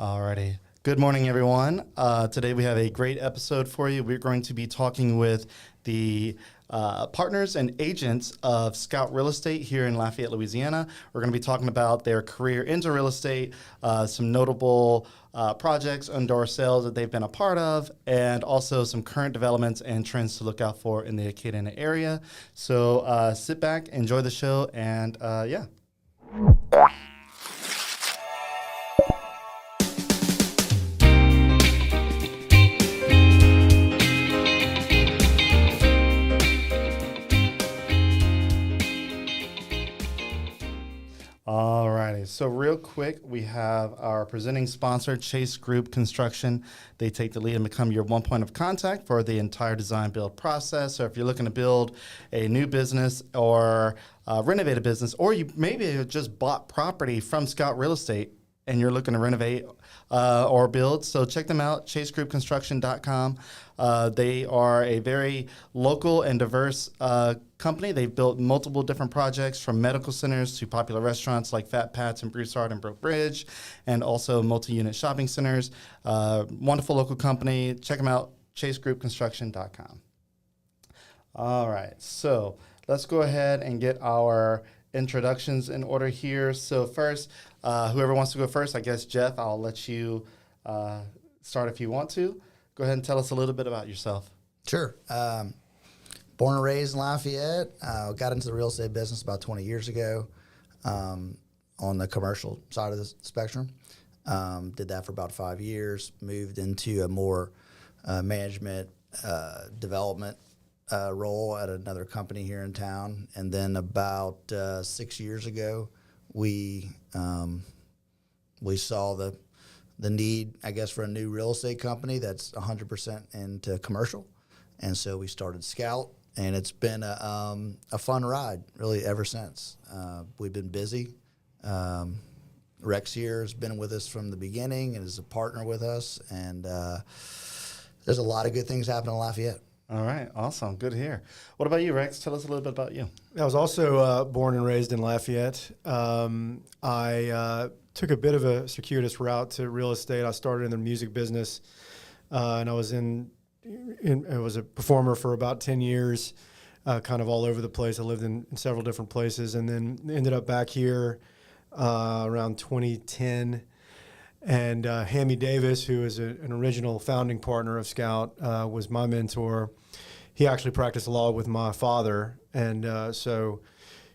Alrighty. Good morning, everyone. Today we have a great episode for you. We're going to be talking with the partners and agents of Scout Real Estate here in Lafayette, Louisiana. We're going to be talking about their career into real estate, some notable projects, indoor sales that they've been a part of, and also some current developments and trends to look out for in the Acadiana area. So sit back, enjoy the show, and yeah. Alrighty, so real quick, we have our presenting sponsor, Chase Group Construction. They take the lead and become your one point of contact for the entire design build process. So if you're looking to build a new business or renovate a business, or you maybe just bought property from Scout Real Estate and you're looking to renovate or build, so check them out, chasegroupconstruction.com. They are a very local and diverse company. They've built multiple different projects from medical centers to popular restaurants like Fat Pat's and Broussard and Brook Bridge, and also multi-unit shopping centers. Wonderful local company. Check them out, chasegroupconstruction.com. All right, so let's go ahead and get our introductions in order here. So first, whoever wants to go first, I guess, Jeff, I'll let you start if you want to. Go ahead and tell us a little bit about yourself. Sure. Born and raised in Lafayette. Got into the real estate business about 20 years ago on the commercial side of the spectrum. Did that for about 5 years. Moved into a more management development role at another company here in town. And then about 6 years ago, we saw the need, I guess, for a new real estate company that's 100% into commercial. And so we started Scout, and it's been a fun ride, really, ever since. We've been busy. Rex here has been with us from the beginning and is a partner with us, and there's a lot of good things happening in Lafayette. All right, awesome. Good to hear. What about you, Rex? Tell us a little bit about you. I was also born and raised in Lafayette. I took a bit of a circuitous route to real estate. I started in the music business, and I was I was a performer for about 10 years, kind of all over the place. I lived in several different places, and then ended up back here around 2010. And Hammy Davis, who is an original founding partner of Scout, was my mentor. He actually practiced law with my father, and so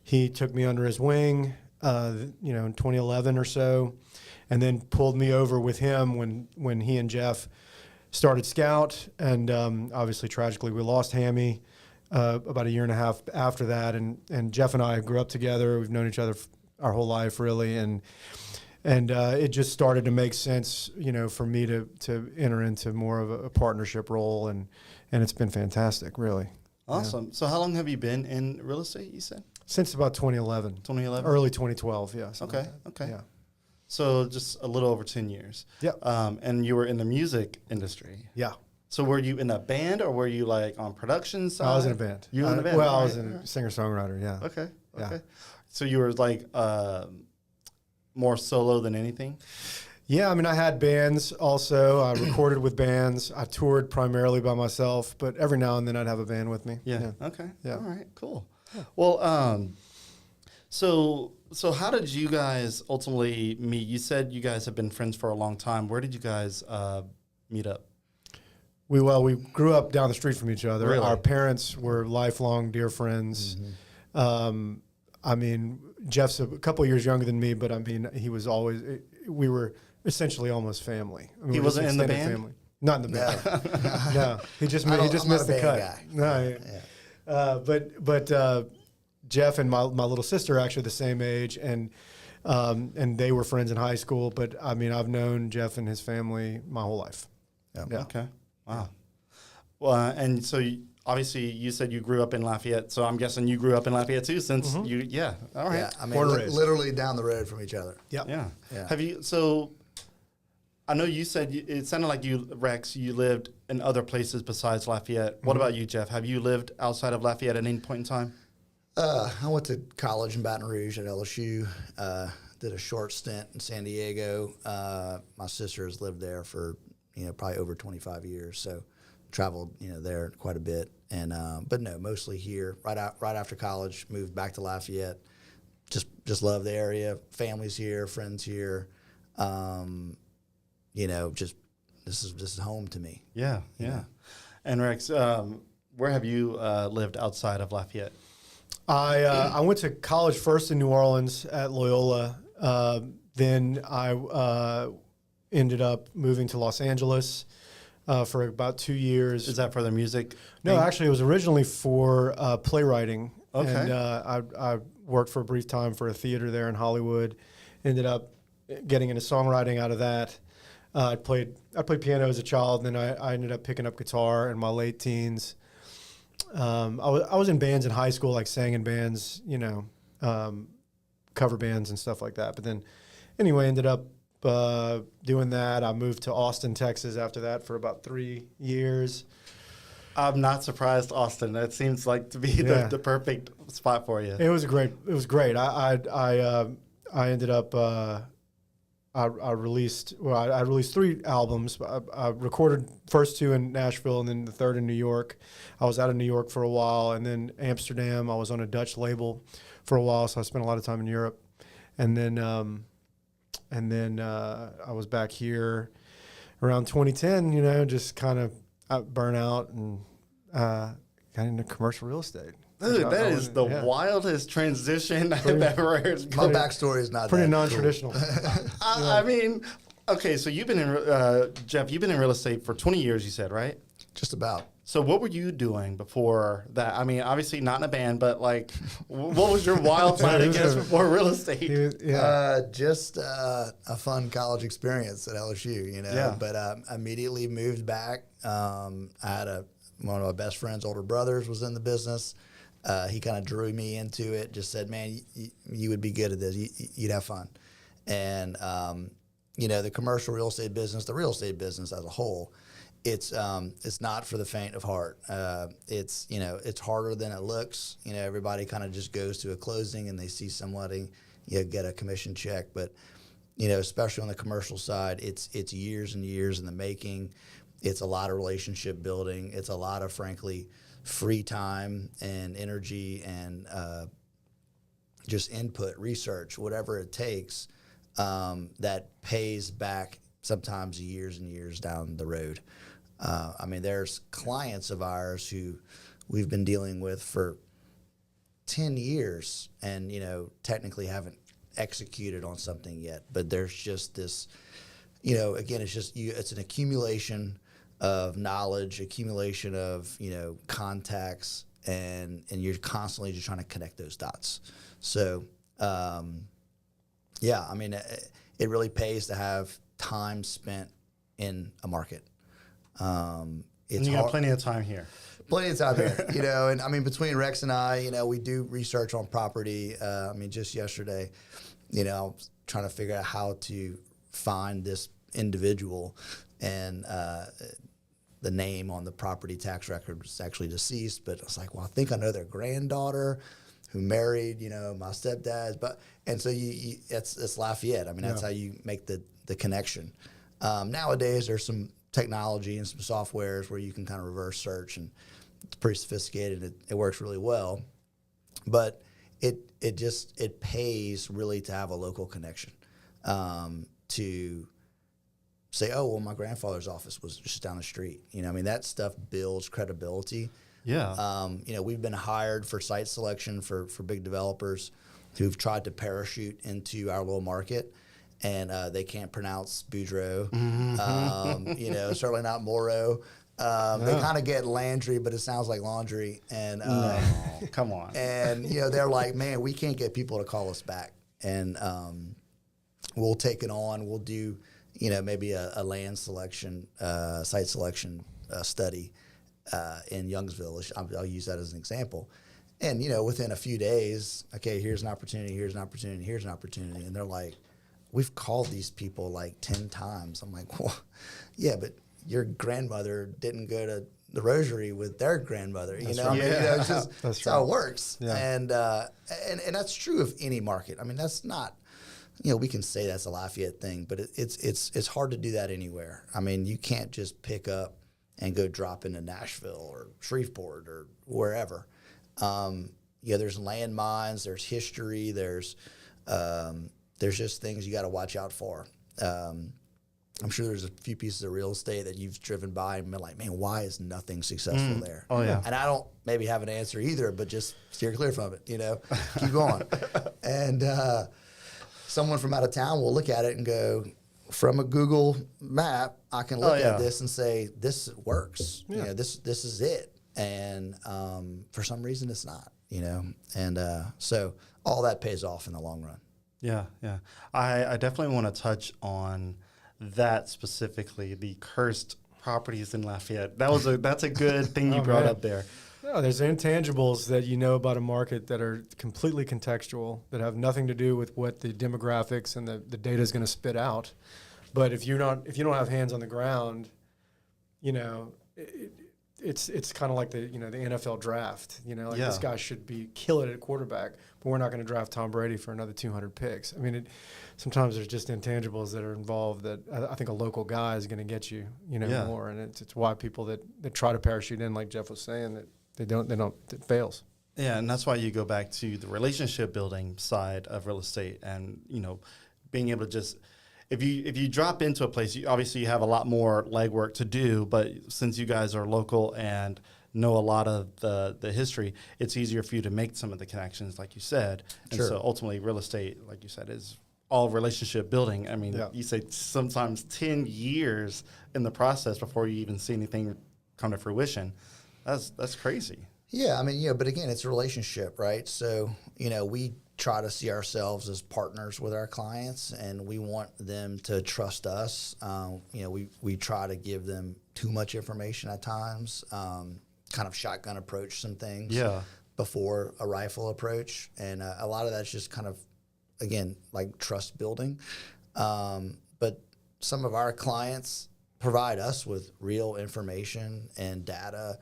he took me under his wing, in 2011 or so, and then pulled me over with him when he and Jeff started Scout. And obviously, tragically, we lost Hammy about a year and a half after that. And Jeff and I grew up together. We've known each other our whole life, really, and it just started to make sense, for me to enter into more of a partnership role, and it's been fantastic, really. Awesome. Yeah. So how long have you been in real estate, you said? Since about 2011. 2011? Early 2012, yeah. Okay, like okay. Yeah. So just a little over 10 years. Yeah. And you were in the music industry. Yeah. So were you in a band, or were you like on production side? I was in a band. You were in a band? Well, right? I was a singer-songwriter, yeah. Okay, Yeah. okay. So you were like more solo than anything? Yeah, I mean, I had bands also. I recorded with bands. I toured primarily by myself, but every now and then I'd have a band with me. Yeah. Okay. Yeah. All right. Cool. Yeah. Well, so how did you guys ultimately meet? You said you guys have been friends for a long time. Where did you guys meet up? We grew up down the street from each other. Really? Our parents were lifelong dear friends. Mm-hmm. I mean, Jeff's a couple of years younger than me, but I mean, we were essentially almost family. I mean, He wasn't in the band? Family. Not in the band. No, he just missed the cut. Guy. No, yeah. But Jeff and my little sister are actually the same age, and they were friends in high school. But I mean, I've known Jeff and his family my whole life. Yeah. Okay. Wow. Well, and so obviously you said you grew up in Lafayette, so I'm guessing you grew up in Lafayette too, since you. Yeah. All right. Yeah, I mean, literally down the road from each other. Yep. Yeah. Yeah. Have you? So I know you said it sounded like you, Rex, you lived in other places besides Lafayette. What about you, Jeff? Have you lived outside of Lafayette at any point in time? I went to college in Baton Rouge at LSU. did a short stint in San Diego. My sister has lived there for, probably over 25 years. So traveled, there quite a bit. And, but no, mostly here. Right after college, moved back to Lafayette. Just love the area. Family's here, friends here. Just this is home to me. Yeah. And Rex, where have you lived outside of Lafayette? I went to college first in New Orleans at Loyola. Then I ended up moving to Los Angeles for about 2 years. Is that for the music? No, thing? actually, it was originally for playwriting. Okay. And I worked for a brief time for a theater there in Hollywood. Ended up getting into songwriting out of that. I played piano as a child, and then I ended up picking up guitar in my late teens. I was in bands in high school, like sang in bands, cover bands and stuff like that. But then, anyway, ended up doing that. I moved to Austin, Texas after that for about 3 years. I'm not surprised, Austin. That seems like to be the perfect spot for you. It was great. I ended up I released 3 albums. I recorded first 2 in Nashville and then the third in New York. I was out of New York for a while, and then Amsterdam. I was on a Dutch label for a while, so I spent a lot of time in Europe. And then I was back here around 2010. Just kind of burnt out and got into commercial real estate. Dude, that is the wildest transition I've ever heard. My backstory is not pretty that non-traditional. Cool. I mean, okay, so you've been in, Jeff, you've been in real estate for 20 years, you said, right? Just about. So what were you doing before that? I mean, obviously not in a band, but like, what was your wild side, I guess, before real estate? Just a fun college experience at LSU, Yeah. But immediately moved back. I had one of my best friends' older brothers was in the business. He kind of drew me into it, just said, man, you would be good at this. You'd have fun. And, the commercial real estate business, the real estate business as a whole, it's not for the faint of heart. It's harder than it looks. Everybody kind of just goes to a closing and they see somebody, get a commission check. But, especially on the commercial side, it's years and years in the making. It's a lot of relationship building. It's a lot of, frankly, free time and energy and just input, research, whatever it takes, that pays back sometimes years and years down the road. There's clients of ours who we've been dealing with for 10 years and, technically haven't executed on something yet. But there's just this, again, it's an accumulation of knowledge, accumulation of, contacts, and you're constantly just trying to connect those dots. So, it really pays to have time spent in a market. And you got plenty of time here. Plenty of time here, and between Rex and I, we do research on property. Just yesterday, I was trying to figure out how to find this individual, and the name on the property tax record was actually deceased, but I was like, well, I think I know their granddaughter who married, my stepdad. And so it's Lafayette. That's how you make the connection. Nowadays, there's some technology and some softwares where you can kind of reverse search, and it's pretty sophisticated. It works really well, but it pays really to have a local connection, to say, oh, well, my grandfather's office was just down the street. That stuff builds credibility. Yeah. We've been hired for site selection for big developers who've tried to parachute into our little market, and they can't pronounce Boudreaux. Certainly not Moroux. They kind of get Landry, but it sounds like laundry. And no, come on. And they're like, man, we can't get people to call us back, and we'll take it on. We'll do maybe a land selection, site selection study in Youngsville. I'll use that as an example. And, within a few days, okay, here's an opportunity, here's an opportunity, here's an opportunity. And they're like, we've called these people like 10 times. I'm like, well, yeah, but your grandmother didn't go to the rosary with their grandmother. Right. It's just That's how right. it works. Yeah. And that's true of any market. That's not we can say that's a Lafayette thing, but it's hard to do that anywhere. I mean, you can't just pick up and go drop into Nashville or Shreveport or wherever. There's landmines, there's history, there's just things you got to watch out for. I'm sure there's a few pieces of real estate that you've driven by and been like, man, why is nothing successful there? Oh, yeah. And I don't maybe have an answer either, but just steer clear from it, keep going. And someone from out of town will look at it and go, from a Google map, I can look at this and say, this works. Yeah. This is it. And for some reason, it's not, And so all that pays off in the long run. Yeah, yeah. I definitely want to touch on that specifically, the cursed properties in Lafayette. That's a good thing you brought up there. No, there's intangibles that you know about a market that are completely contextual, that have nothing to do with what the demographics and the data is going to spit out. But if you don't have hands on the ground, it's kind of like the NFL draft. This guy should kill it at quarterback, but we're not going to draft Tom Brady for another 200 picks. I mean, sometimes there's just intangibles that are involved that I think a local guy is going to get you, more. And it's why people that try to parachute in, like Jeff was saying, that it fails. Yeah, and that's why you go back to the relationship building side of real estate, and being able to just. If you drop into a place, obviously you have a lot more legwork to do, but since you guys are local and know a lot of the history, it's easier for you to make some of the connections, like you said. And Sure. so ultimately real estate, like you said, is all relationship building. I mean, you say sometimes 10 years in the process before you even see anything come to fruition. That's crazy. Yeah, I mean, but again, it's a relationship, right? So, we try to see ourselves as partners with our clients, and we want them to trust us. We try to give them too much information at times, kind of shotgun approach some things before a rifle approach. And a lot of that's just kind of, again, like trust building. But some of our clients provide us with real information and data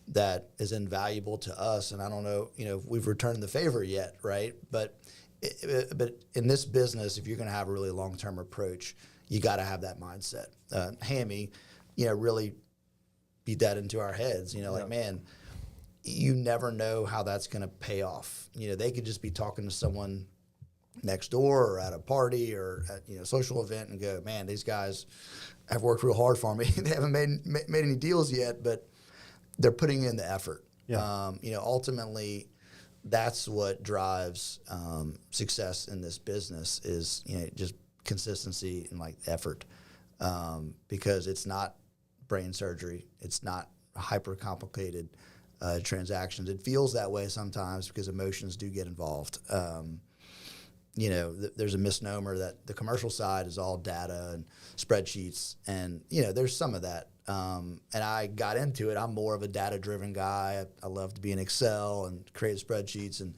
that is invaluable to us. And I don't know, if we've returned the favor yet, right? But in this business, if you're going to have a really long-term approach, you got to have that mindset. Hammy, really beat that into our heads. Like, man, you never know how that's going to pay off. They could just be talking to someone next door or at a party or at a social event and go, man, these guys have worked real hard for me. They haven't made any deals yet, but they're putting in the effort. Yeah. Ultimately, that's what drives success in this business is just consistency and like effort, because it's not brain surgery. It's not hyper complicated transactions. It feels that way sometimes because emotions do get involved. There's a misnomer that the commercial side is all data and spreadsheets, and there's some of that. And I got into it. I'm more of a data-driven guy. I love to be in Excel and create spreadsheets, and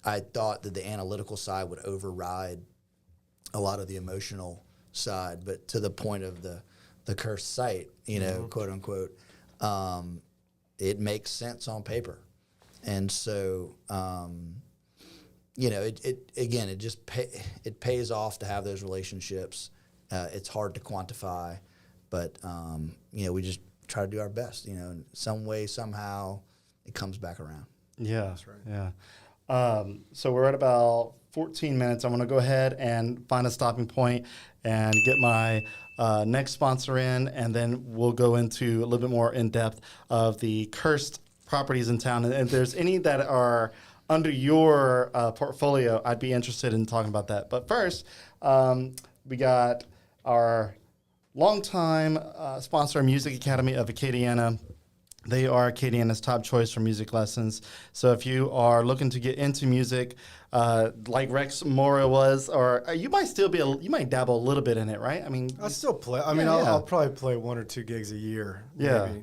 I thought that the analytical side would override a lot of the emotional side. But to the point of the cursed site, quote unquote, it makes sense on paper, and so. It pays off to have those relationships. It's hard to quantify, but we just try to do our best. In some way, somehow, it comes back around. Yeah, That's right. Yeah. So we're at about 14 minutes. I want to go ahead and find a stopping point and get my next sponsor in, and then we'll go into a little bit more in depth of the cursed properties in town. And if there's any that are under your portfolio, I'd be interested in talking about that. But first, we got our longtime sponsor, Music Academy of Acadiana. They are Acadiana's top choice for music lessons. So if you are looking to get into music, like Rex Moroux was, or you might still be, you might dabble a little bit in it, right? I mean, I still play. I'll probably play 1 or 2 gigs a year. Yeah. Maybe,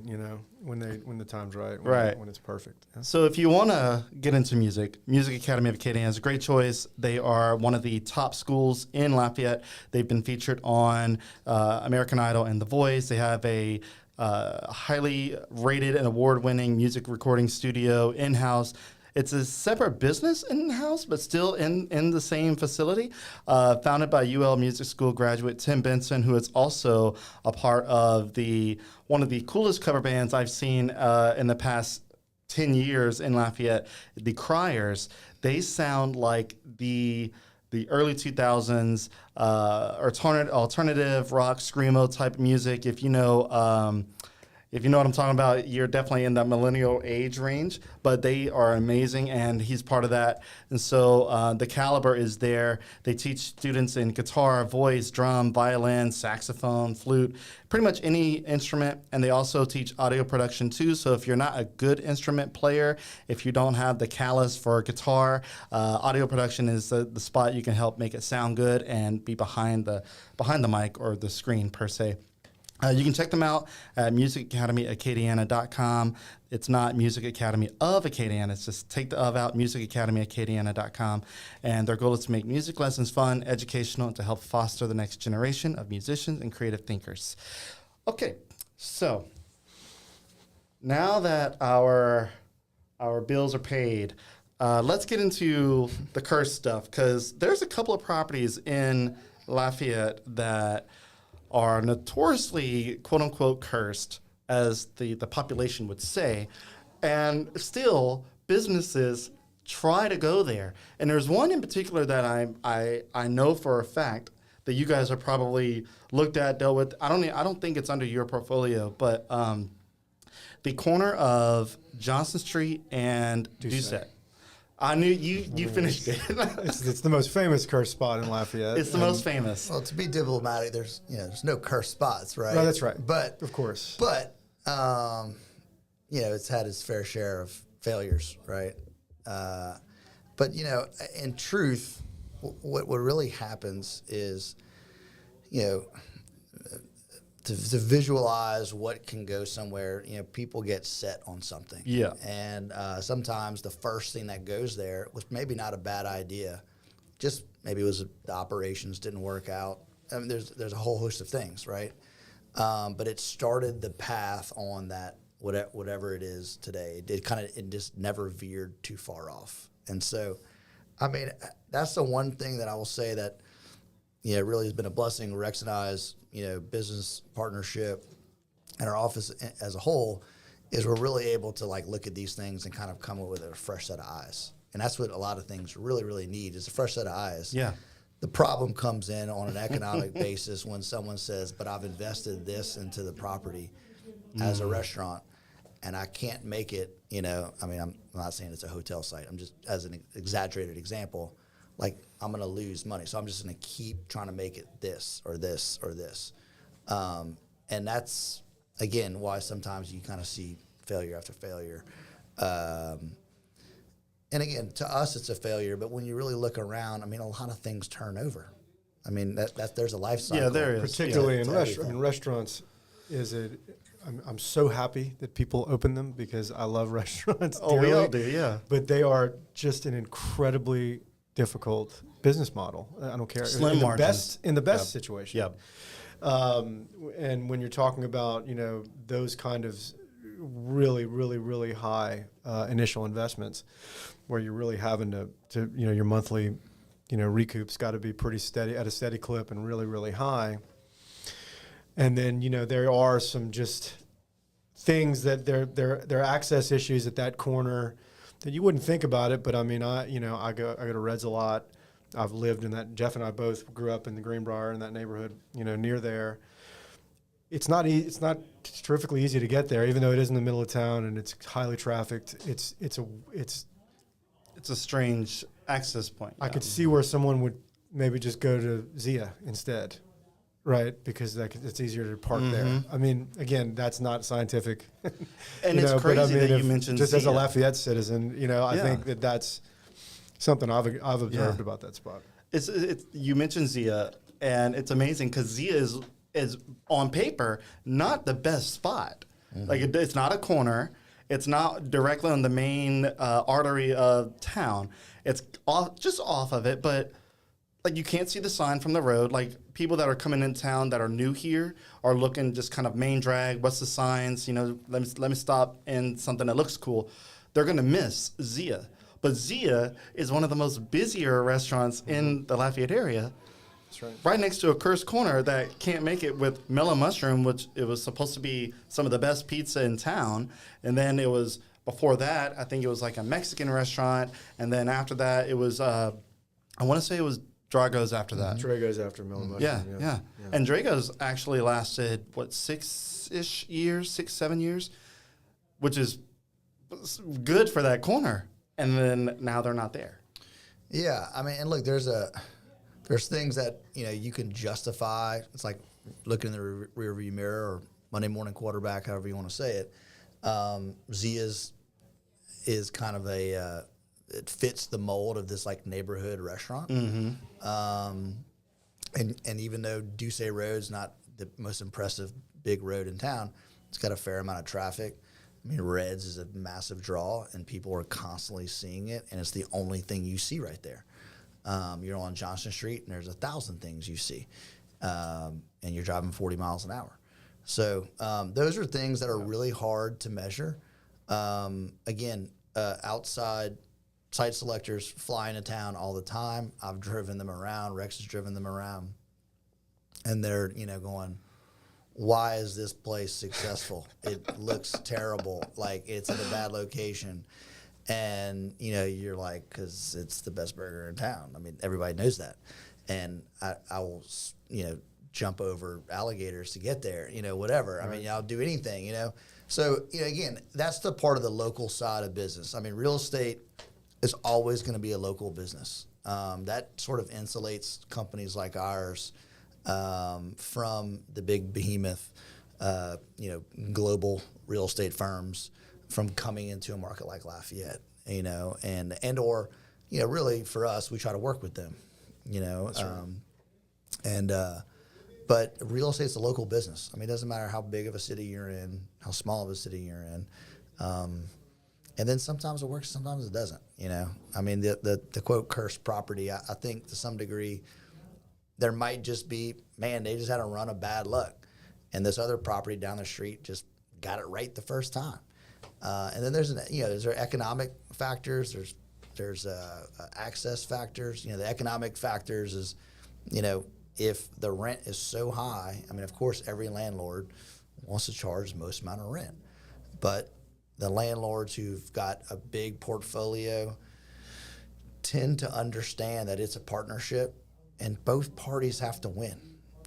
when the time's right. When it's perfect. Yeah. So if you want to get into music, Music Academy of Acadiana is a great choice. They are one of the top schools in Lafayette. They've been featured on American Idol and The Voice. They have a highly rated and award-winning music recording studio in-house. It's a separate business in-house, but still in the same facility. Founded by UL Music School graduate Tim Benson, who is also a part of one of the coolest cover bands I've seen in the past 10 years in Lafayette, the Criers. They sound like the early 2000s alternative rock screamo type music. If you know what I'm talking about, you're definitely in that millennial age range, but they are amazing, and he's part of that. And so the caliber is there. They teach students in guitar, voice, drum, violin, saxophone, flute, pretty much any instrument, and they also teach audio production too. So if you're not a good instrument player, if you don't have the callus for guitar, audio production is the spot you can help make it sound good and be behind the mic or the screen per se. You can check them out at musicacademyacadiana.com. It's not Music Academy of Acadiana. It's just take the of out, musicacademyacadiana.com. And their goal is to make music lessons fun, educational, and to help foster the next generation of musicians and creative thinkers. Okay, so now that our bills are paid, let's get into the curse stuff, because there's a couple of properties in Lafayette that are notoriously, quote unquote, cursed, as the population would say, and still businesses try to go there. And there's one in particular that I know for a fact that you guys are probably looked at, dealt with. I don't think it's under your portfolio, but the corner of Johnson Street and Doucette. I knew you finished it. It's the most famous curse spot in Lafayette. It's the most famous. Well, to be diplomatic, there's no cursed spots, right? No, that's right. But of course, it's had its fair share of failures, right? But in truth, what really happens is, to visualize what can go somewhere, people get set on something. Yeah. And sometimes the first thing that goes there was maybe not a bad idea. Just maybe it was the operations didn't work out. I mean, there's a whole host of things, right? But it started the path on that, whatever it is today. It just never veered too far off. And so, I mean, that's the one thing that I will say that, it really has been a blessing. Rex and I's, business partnership and our office as a whole is we're really able to look at these things and kind of come up with a fresh set of eyes. And that's what a lot of things really, really need is a fresh set of eyes. Yeah. The problem comes in on an economic basis when someone says, but I've invested this into the property as a restaurant and I can't make it, I'm not saying it's a hotel site. I'm just, as an exaggerated example, I'm going to lose money. So I'm just going to keep trying to make it this or this or this. And that's, again, why sometimes you kind of see failure after failure. And again, to us, it's a failure. But when you really look around, a lot of things turn over. There's a life cycle. Yeah, there is. Particularly in restaurants, I'm so happy that people open them because I love restaurants. Oh, we all do, yeah. But they are just an incredibly difficult business model. I don't care. Slim margins. In the best situation. Yep. And when you're talking about, those kind of really, really, really high initial investments where you're really having to your monthly, recoup's got to be pretty steady at a steady clip and really, really high. And then, there are some just things that there are access issues at that corner that you wouldn't think about it, but I go to Reds a lot. I've lived in that. Jeff and I both grew up in the Greenbrier in that neighborhood, near there. It's not terrifically easy to get there, even though it is in the middle of town and it's highly trafficked. It's a strange access point. I could see where someone would maybe just go to Zia instead. Right, because it's easier to park there. Again, that's not scientific. And it's crazy that you mentioned just Zia. as a Lafayette citizen, I think that's something I've observed about that spot. It's you mentioned Zia, and it's amazing because Zia is on paper not the best spot. Mm-hmm. It's not a corner. It's not directly on the main artery of town. It's just off of it, but you can't see the sign from the road. People that are coming in town that are new here are looking just kind of main drag. What's the signs? Let me stop in something that looks cool. They're going to miss Zia. But Zia is one of the most busier restaurants in the Lafayette area. That's right. Right next to a cursed corner that can't make it with Mellow Mushroom, which it was supposed to be some of the best pizza in town. And then it was, before that, I think it was like a Mexican restaurant. And then after that, it was, I want to say it was Drago's after that. Drago's after Mellow Mushroom. Yeah. And Drago's actually lasted, what, 7 years? Which is good for that corner. And then now they're not there. Yeah, I mean, and look, there's things that you can justify. It's like looking in the rear view mirror or Monday morning quarterback, however you want to say it. Zia's is kind of it fits the mold of this like neighborhood restaurant. And even though Duce Road's not the most impressive big road in town, it's got a fair amount of traffic. I mean, Reds is a massive draw, and people are constantly seeing it, and it's the only thing you see right there. You're on Johnson Street, and there's 1,000 things you see, and you're driving 40 miles an hour. So those are things that are really hard to measure. Again, outside site selectors fly into town all the time. I've driven them around. Rex has driven them around, and they're going, why is this place successful? It looks terrible. Like it's at a bad location. And, you're like, because it's the best burger in town. I mean, everybody knows that. And I will, jump over alligators to get there, whatever. Right. I mean, I'll do anything, So, again, that's the part of the local side of business. I mean, real estate is always going to be a local business. That sort of insulates companies like ours from the big behemoth, global real estate firms from coming into a market like Lafayette, or really for us, we try to work with them, That's right. But real estate's a local business. I mean, it doesn't matter how big of a city you're in, how small of a city you're in. And then sometimes it works, sometimes it doesn't, I mean, the quote cursed property, I think to some degree, there might just be, they just had a run of bad luck. And this other property down the street just got it right the first time. And then there's economic factors, there's access factors. The economic factors is, if the rent is so high, I mean, of course, every landlord wants to charge the most amount of rent. But the landlords who've got a big portfolio tend to understand that it's a partnership and both parties have to win.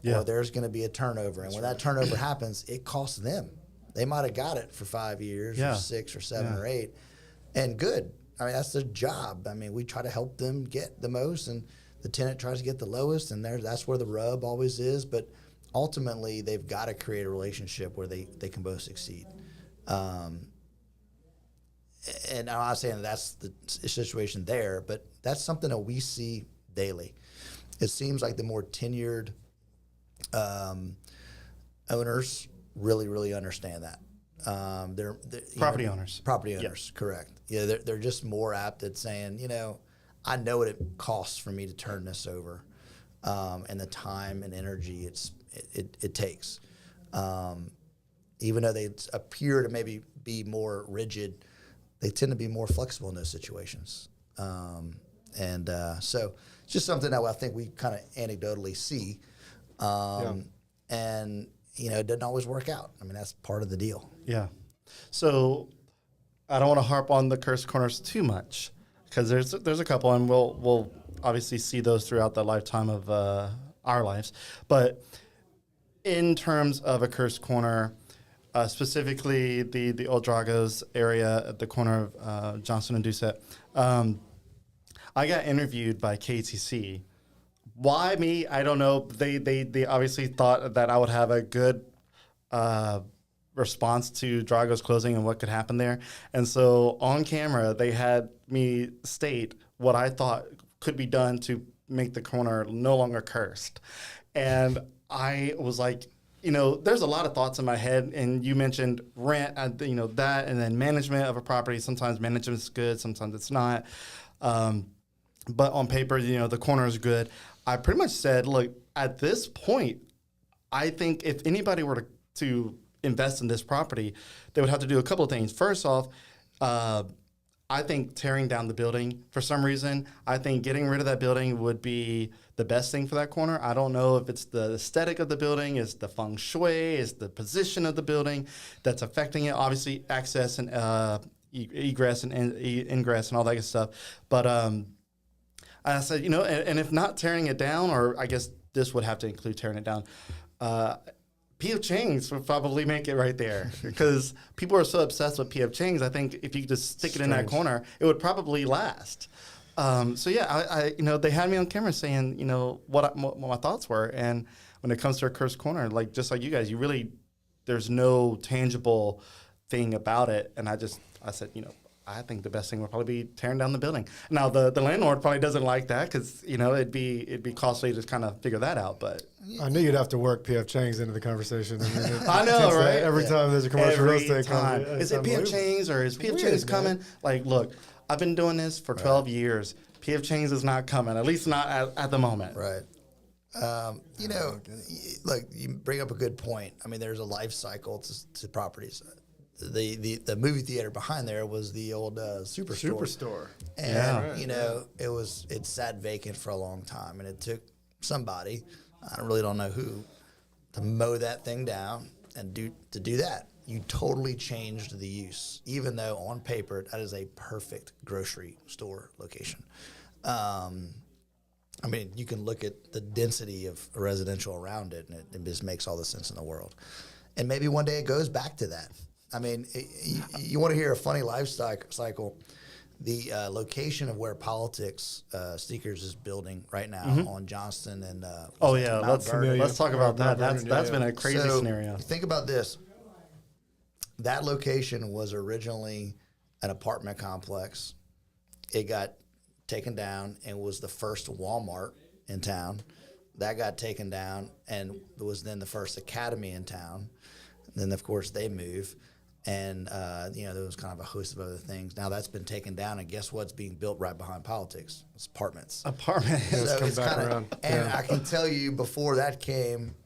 Yeah. Or there's going to be a turnover. And when that turnover happens, it costs them. They might have got it for 5 years or 6 or 7 or 8. And good. I mean, that's their job. I mean, we try to help them get the most, and the tenant tries to get the lowest, and that's where the rub always is. But ultimately, they've got to create a relationship where they can both succeed. And I'm not saying that's the situation there, but that's something that we see daily. It seems like the more tenured owners really, really understand that. They're property owners. Property owners, correct. Yeah, they're just more apt at saying, I know what it costs for me to turn this over, and the time and energy it takes. Even though they appear to maybe be more rigid, they tend to be more flexible in those situations. So it's just something that I think we kind of anecdotally see. And, it doesn't always work out. I mean, that's part of the deal. Yeah. So I don't want to harp on the cursed corners too much because there's a couple, and we'll obviously see those throughout the lifetime of our lives. But in terms of a cursed corner, specifically the Old Dragos area at the corner of Johnson and Doucette, I got interviewed by KTC. Why me? I don't know. They obviously thought that I would have a good response to Drago's closing and what could happen there. And so on camera, they had me state what I thought could be done to make the corner no longer cursed. And I was like, there's a lot of thoughts in my head. And you mentioned rent, that, and then management of a property. Sometimes management is good, sometimes it's not. But on paper, the corner is good. I pretty much said, look, at this point, I think if anybody were to invest in this property, they would have to do a couple of things. First off, I think tearing down the building, for some reason, I think getting rid of that building would be the best thing for that corner. I don't know if it's the aesthetic of the building, is the feng shui, is the position of the building that's affecting it. Obviously, access and egress and ingress and all that good stuff. But I said, and if not tearing it down, or I guess this would have to include tearing it down, P.F. Chang's would probably make it right there because people are so obsessed with P.F. Chang's. I think if you could just stick it in that corner, it would probably last. So yeah, I they had me on camera saying, what my thoughts were, and when it comes to a cursed corner, just like you guys, there's no tangible thing about it, and I said, I think the best thing would probably be tearing down the building. Now the landlord probably doesn't like that because it'd be costly to kind of figure that out. But I knew you'd have to work P.F. Chang's into the conversation. I know, right? Every time there's a commercial real estate time. company, Is it P.F. Chang's or is P.F. Chang's coming? Look, I've been doing this for 12 years. P.F. Chang's is not coming, at least not at the moment. Right. Look, you bring up a good point. I mean, there's a life cycle to properties. The movie theater behind there was the old Superstore. And it sat vacant for a long time, and it took somebody, I really don't know who, to mow that thing down and to do that. You totally changed the use, even though on paper that is a perfect grocery store location. I mean, you can look at the density of residential around it, and it just makes all the sense in the world. And maybe one day it goes back to that. I mean, you want to hear a funny life cycle. The location of where Politics Sneakers is building right now on Johnston and let's talk about that. That's been a crazy scenario. Think about this. That location was originally an apartment complex. It got taken down and was the first Walmart in town. That got taken down and was then the first Academy in town. And then, of course, they move. And, there was kind of a host of other things. Now that's been taken down, and guess what's being built right behind Politics? It's apartments. So it's back around. And I can tell you, before that came,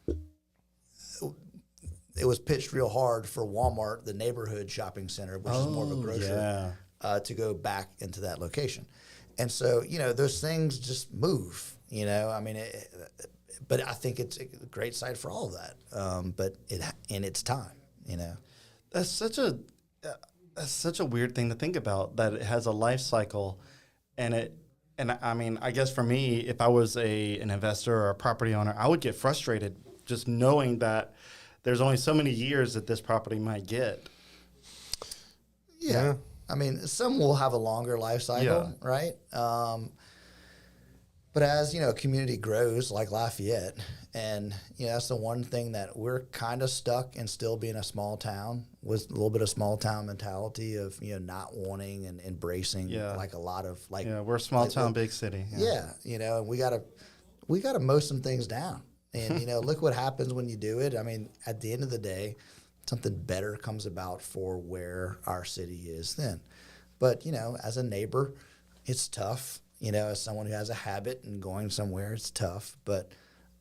it was pitched real hard for Walmart, the neighborhood shopping center, which is more of a grocery, to go back into that location. And so, those things just move, I mean, but I think it's a great site for all of that. But in its time, That's such a weird thing to think about, that it has a life cycle, and I mean, I guess for me, if I was an investor or a property owner, I would get frustrated just knowing that there's only so many years that this property might get. Yeah. I mean, some will have a longer life cycle, right? But as, a community grows like Lafayette, and, that's the one thing that we're kind of stuck in, still being a small town with a little bit of small town mentality of, not wanting and embracing like a lot of we're a small town, big city. And we gotta mow some things down. And, look what happens when you do it. I mean, at the end of the day, something better comes about for where our city is then. But, as a neighbor, it's tough. As someone who has a habit and going somewhere, it's tough. But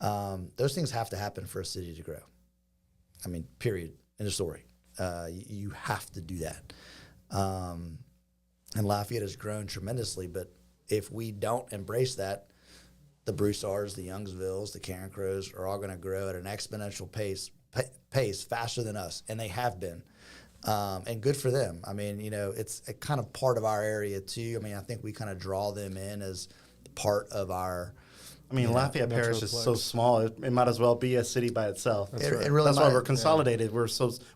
those things have to happen for a city to grow. I mean, period. End of story. You have to do that. And Lafayette has grown tremendously. But if we don't embrace that, the Broussards, the Youngsvilles, the Karen Crows are all going to grow at an exponential pace faster than us. And they have been. And good for them. I mean, it's a kind of part of our area too. I mean, I think we kind of draw them in as part of our. I mean, Lafayette Parish is so small; it might as well be a city by itself. It really That's why we're consolidated. Yeah.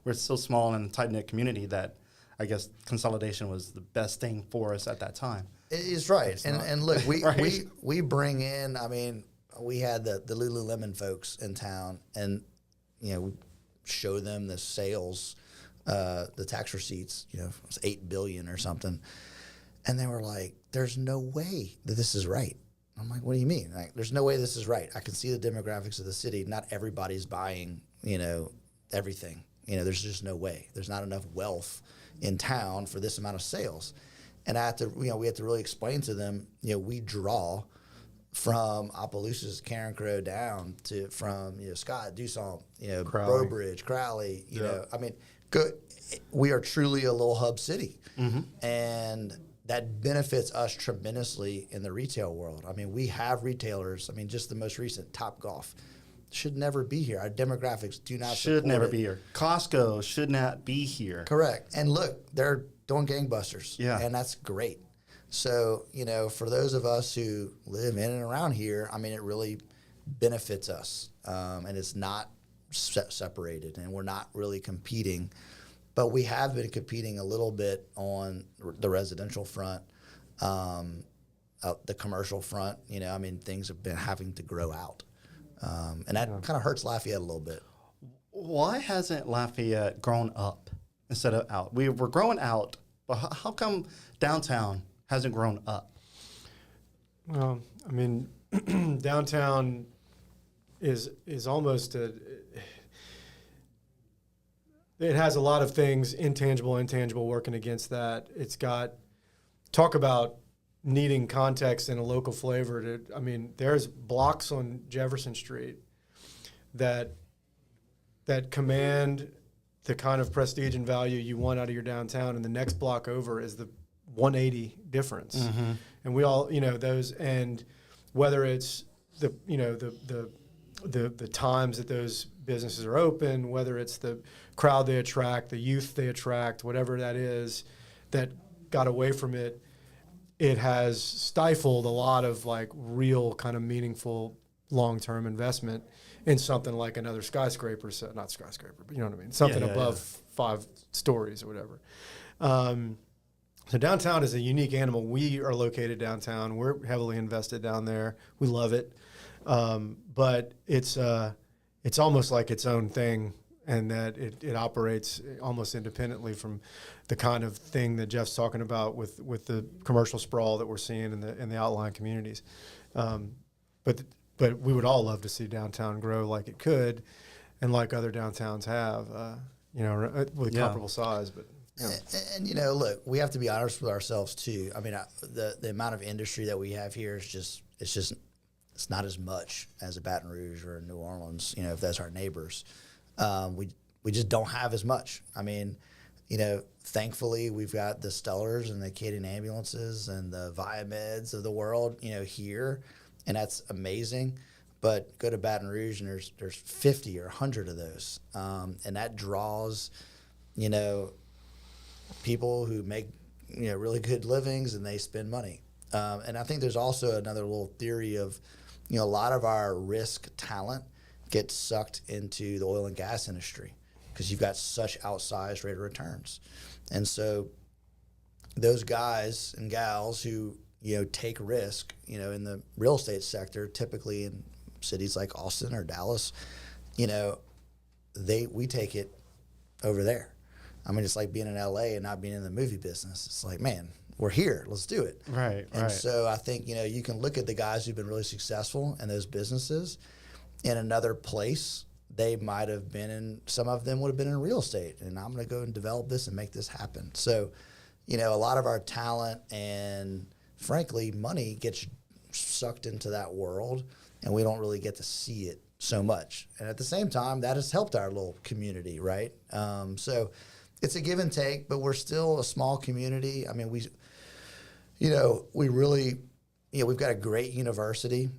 We're so small and tight knit community that I guess consolidation was the best thing for us at that time. It's right. And look, we bring in. I mean, we had the Lululemon folks in town, and we show them the sales. The tax receipts, it was $8 billion or something, and they were like, "There's no way that this is right." I'm like, "What do you mean? Like, there's no way this is right. I can see the demographics of the city. Not everybody's buying, everything. There's just no way. There's not enough wealth in town for this amount of sales." And I had to, we had to really explain to them, we draw from Opelousas, Karen Crow down from Scott, Dusant, Brobridge, Crowley, I mean. Good. We are truly a little hub city, and that benefits us tremendously in the retail world. I mean, we have retailers. I mean, just the most recent Topgolf should never be here. Our demographics do not Should support never it. be here. Costco should not be here. Correct. And look, they're doing gangbusters. Yeah. And that's great. So, you know, for those of us who live in and around here, I mean, it really benefits us. And it's not separated, and we're not really competing. But we have been competing a little bit on the residential front, the commercial front. You know, I mean, things have been having to grow out. And that kind of hurts Lafayette a little bit. Why hasn't Lafayette grown up instead of out? We're growing out, but how come downtown hasn't grown up? Well, I mean, downtown is almost it has a lot of things, intangible, working against that. It's got, talk about needing context and a local flavor. I mean, there's blocks on Jefferson Street that command the kind of prestige and value you want out of your downtown, and the next block over is the 180 difference. Mm-hmm. And we all, you know, those, and whether it's the, you know, the times that those businesses are open, whether it's the crowd they attract, the youth they attract, whatever that is that got away from it, it has stifled a lot of like real kind of meaningful long-term investment in something like another skyscraper, so not skyscraper, but you know what I mean, something above 5 stories or whatever. So downtown is a unique animal. We are located downtown. We're heavily invested down there. We love it. But it's almost like its own thing, and that it operates almost independently from the kind of thing that Jeff's talking about with the commercial sprawl that we're seeing in the outlying communities. But we would all love to see downtown grow like it could, and like other downtowns have, you know, with comparable size. But you know. And you know, look, we have to be honest with ourselves too. I mean, the amount of industry that we have here is it's not as much as a Baton Rouge or New Orleans. You know, if that's our neighbors, we just don't have as much. I mean, you know, thankfully we've got the Stellars and the Acadian ambulances and the Viameds of the world, you know, here, and that's amazing. But go to Baton Rouge and there's 50 or 100 of those, and that draws, you know, people who make, you know, really good livings, and they spend money. And I think there's also another little theory of, you know, a lot of our risk talent gets sucked into the oil and gas industry because you've got such outsized rate of returns. And so those guys and gals who, you know, take risk, you know, in the real estate sector, typically in cities like Austin or Dallas, you know, we take it over there. I mean, it's like being in LA and not being in the movie business. It's like, man, we're here. Let's do it. Right. And so I think, you know, you can look at the guys who've been really successful in those businesses in another place. They might have been in, some of them would have been in real estate, and I'm going to go and develop this and make this happen. So, you know, a lot of our talent and frankly, money gets sucked into that world, and we don't really get to see it so much. And at the same time, that has helped our little community, right? So it's a give and take, but we're still a small community. I mean, we really, you know, we've got a great university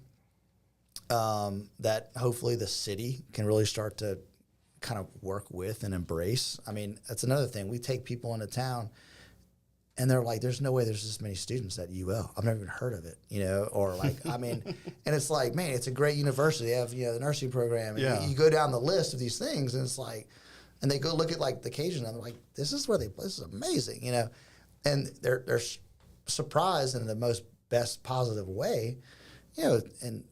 that hopefully the city can really start to kind of work with and embrace. I mean, that's another thing. We take people into town, and they're like, there's no way there's this many students at UL. I've never even heard of it, you know, or like, I mean, and it's like, man, it's a great university. They have, you know, the nursing program. And you go down the list of these things, and it's like, and they go look at like the Cajun, and they're like, this is amazing, you know, and they're surprised in the most best positive way, you know, and,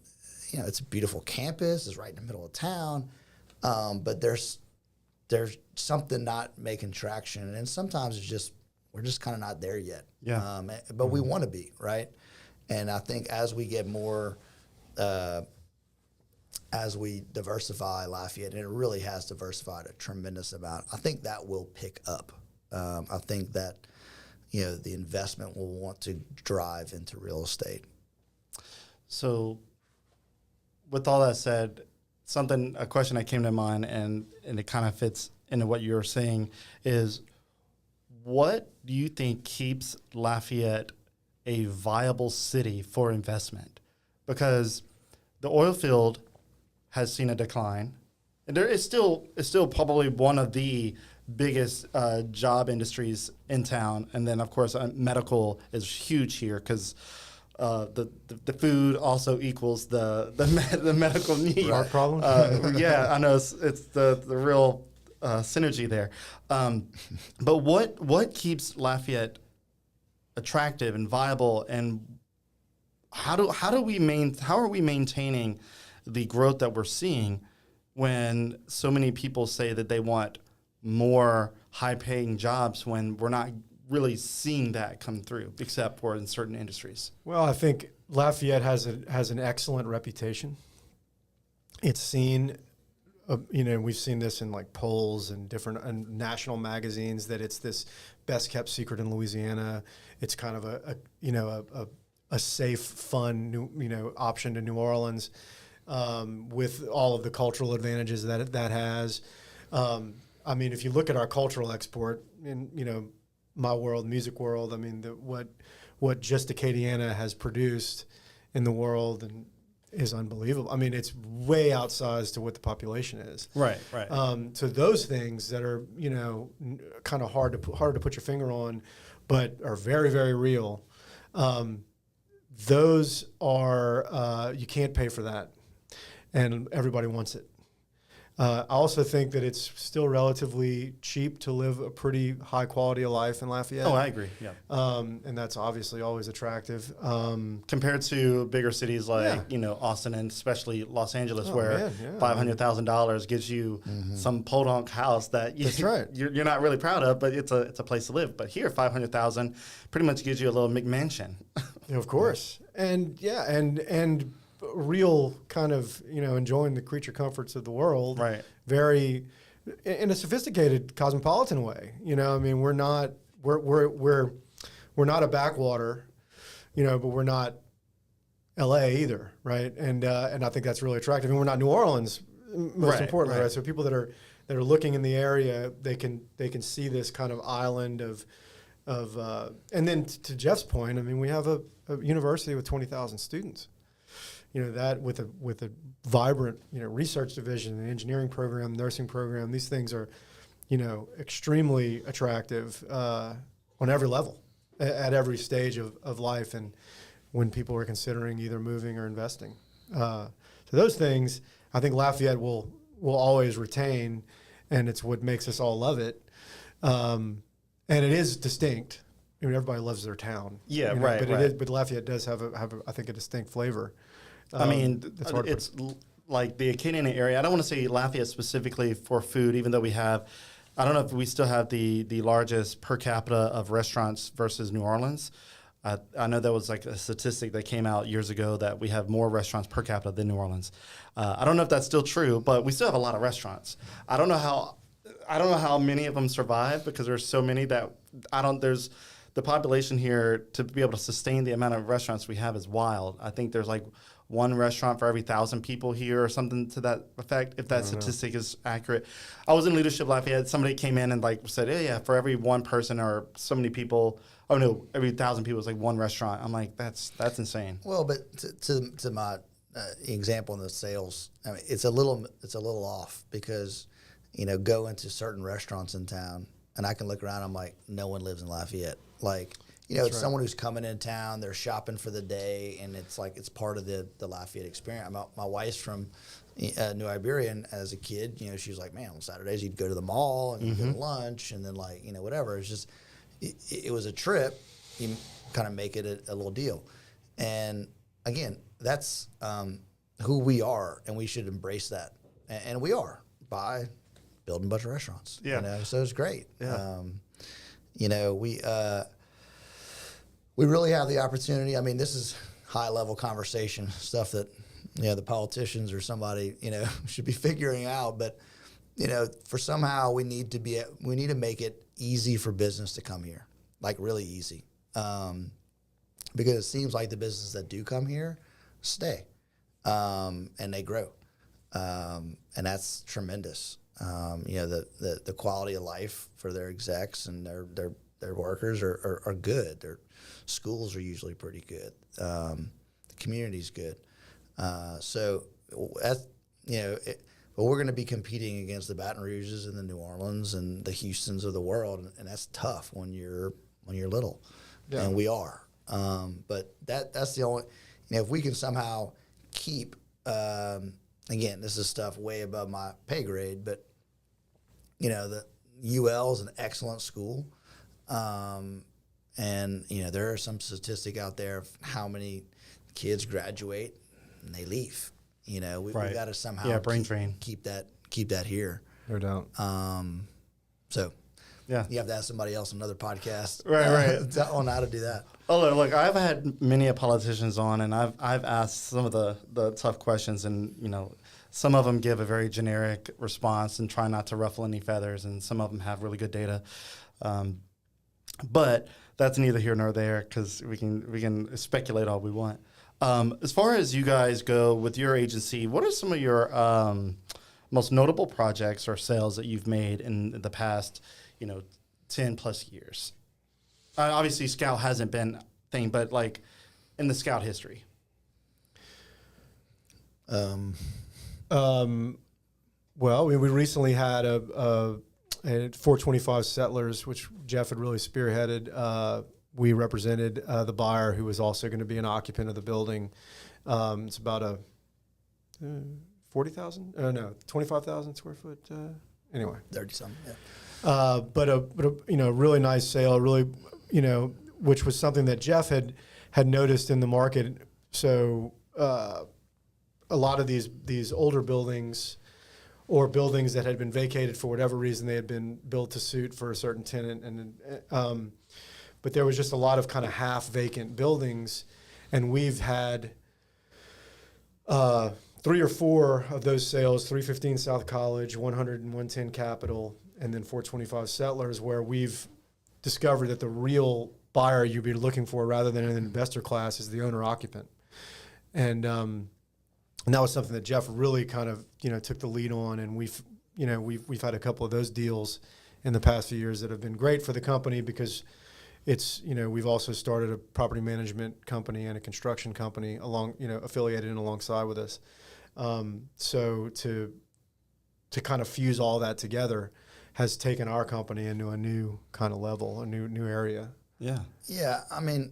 you know, it's a beautiful campus, it's right in the middle of town, but there's something not making traction, and sometimes it's just, we're just kind of not there yet. Yeah. But we want to be, right? And I think as we get more, as we diversify Lafayette, and it really has diversified a tremendous amount, I think that will pick up. I think that, you know, the investment will want to drive into real estate. So with all that said, a question that came to mind, and it kind of fits into what you were saying, is what do you think keeps Lafayette a viable city for investment, because the oil field has seen a decline, and it's still probably one of the biggest job industries in town. And then of course medical is huge here because the food also equals the medical need. Heart problems. Yeah, I know it's the real synergy there. But what keeps Lafayette attractive and viable, and how are we maintaining the growth that we're seeing when so many people say that they want more high-paying jobs when we're not really seeing that come through, except for in certain industries? Well, I think Lafayette has an excellent reputation. It's seen, we've seen this in like polls and different national magazines, that it's this best kept secret in Louisiana. It's kind of a safe, fun, option to New Orleans, with all of the cultural advantages that has. I mean, if you look at our cultural export in, my world, music world, I mean, what just Acadiana has produced in the world and is unbelievable. I mean, it's way outsized to what the population is. Right. So those things that are, kind of hard to put your finger on, but are very, very real. Those are, you can't pay for that, and everybody wants it. I also think that it's still relatively cheap to live a pretty high quality of life in Lafayette. Oh, I agree. Yeah. And that's obviously always attractive. Compared to bigger cities like, Austin and especially Los Angeles, where $500,000 gives you some podunk house that you're not really proud of, but it's a place to live. But here, $500,000 pretty much gives you a little McMansion. Of course. And real kind of, enjoying the creature comforts of the world. Right. Very, in a sophisticated cosmopolitan way. I mean, we're not a backwater, but we're not LA either, right? And I think that's really attractive. And we're not New Orleans, most importantly, right? So people that are looking in the area, they can see this kind of island of and then to Jeff's point, I mean, we have a university with 20,000 students. That with a vibrant, research division, an engineering program, nursing program, these things are, extremely attractive on every level, at every stage of life, and when people are considering either moving or investing. So those things, I think Lafayette will always retain, and it's what makes us all love it. And it is distinct. I mean, everybody loves their town. Yeah, right. But But Lafayette does have I think, a distinct flavor. I mean, it's like the Acadiana area. I don't want to say Lafayette specifically for food, even though we have, I don't know if we still have the largest per capita of restaurants versus New Orleans. I know that was like a statistic that came out years ago that we have more restaurants per capita than New Orleans. I don't know if that's still true, but we still have a lot of restaurants. I don't know how many of them survive, because there's so many that there's the population here to be able to sustain the amount of restaurants we have is wild. I think there's like one restaurant for every 1,000 people here or something to that effect, if that statistic is accurate. I was in Leadership Lafayette. Somebody came in and said, yeah, for every one person or so many people, every 1,000 people is like one restaurant. I'm like, that's insane. Well, but to my example in the sales, I mean, it's a little off, because, go into certain restaurants in town and I can look around, I'm like, no one lives in Lafayette. Like, it's someone who's coming in town, they're shopping for the day, and it's like it's part of the Lafayette experience. My wife's from New Iberia, and as a kid, she was like, man, on Saturdays you'd go to the mall and you'd go to lunch, and then whatever. It's just, it was a trip. You kind of make it a little deal. And again, that's who we are, and we should embrace that. And we are, by building a bunch of restaurants. Yeah. So it's great. Yeah. We really have the opportunity. I mean, this is high-level conversation, stuff that, the politicians or somebody, should be figuring out. But, for somehow we need to make it easy for business to come here, like really easy. Because it seems like the businesses that do come here stay, and they grow. And that's tremendous. The quality of life for their execs and their their workers are good. Their schools are usually pretty good. The community's good. So that's, but we're going to be competing against the Baton Rouges and the New Orleans and the Houstons of the world, and that's tough when you're little, and we are. But that's the only, if we can somehow keep, again, this is stuff way above my pay grade, but the UL is an excellent school, and there are some statistic out there of how many kids graduate and they leave. We've got to somehow brain drain. keep that here. No doubt. So Yeah. you have to ask somebody else on another podcast, Right. on how to do that. Oh, look, I've had many politicians on, and I've asked some of the tough questions, and some of them give a very generic response and try not to ruffle any feathers, and some of them have really good data. But that's neither here nor there, because we can speculate all we want. As far as you guys go with your agency, what are some of your most notable projects or sales that you've made in the past, 10 plus years? Obviously, Scout hasn't been a thing, but like in the Scout history. Well, we recently had a 425 Settlers, which Jeff had really spearheaded. We represented the buyer, who was also going to be an occupant of the building. It's about a 25,000 square foot. Anyway, 30-something. Yeah. But a really nice sale, really, which was something that Jeff had noticed in the market. So a lot of these older buildings, or buildings that had been vacated for whatever reason, they had been built to suit for a certain tenant, and but there was just a lot of kind of half vacant buildings, and we've had 3 or 4 of those sales: 315 South College, 100 and 110 Capitol, and then 425 Settlers, where we've discovered that the real buyer you'd be looking for, rather than an investor class, is the owner occupant. And that was something that Jeff really kind of, took the lead on. And we've had a couple of those deals in the past few years that have been great for the company, because it's, we've also started a property management company and a construction company affiliated and alongside with us. So to kind of fuse all that together has taken our company into a new kind of level, a new area. Yeah. Yeah, I mean,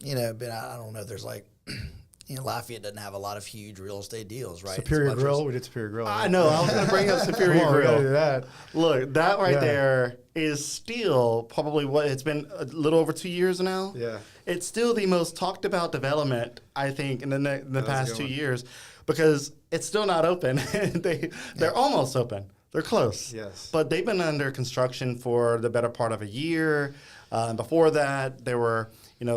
but I don't know if there's Lafayette doesn't have a lot of huge real estate deals, right? Superior Grill, we did Superior Grill. I know. I was going to bring up Superior Come on, we gotta do Grill. that. Look, that right there is still probably it's been a little over 2 years now. Yeah. It's still the most talked about development, I think, in the past 2 years, because it's still not open. They're almost open. They're close. Yes. But they've been under construction for the better part of a year. Before that, they were,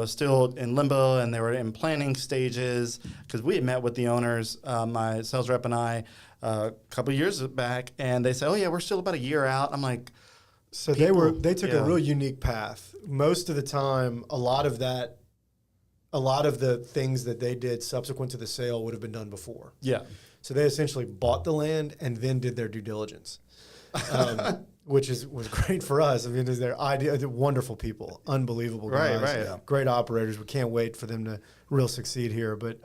still in limbo, and they were in planning stages, because we had met with the owners, my sales rep and I, a couple of years back, and they said, "Oh yeah, we're still about a year out." I'm like, so they took a real unique path. Most of the time, a lot of the things that they did subsequent to the sale would have been done before. yeah. So they essentially bought the land and then did their due diligence, which was great for us. I mean, they're wonderful people, unbelievable guys, Right. great operators. We can't wait for them to real succeed here. But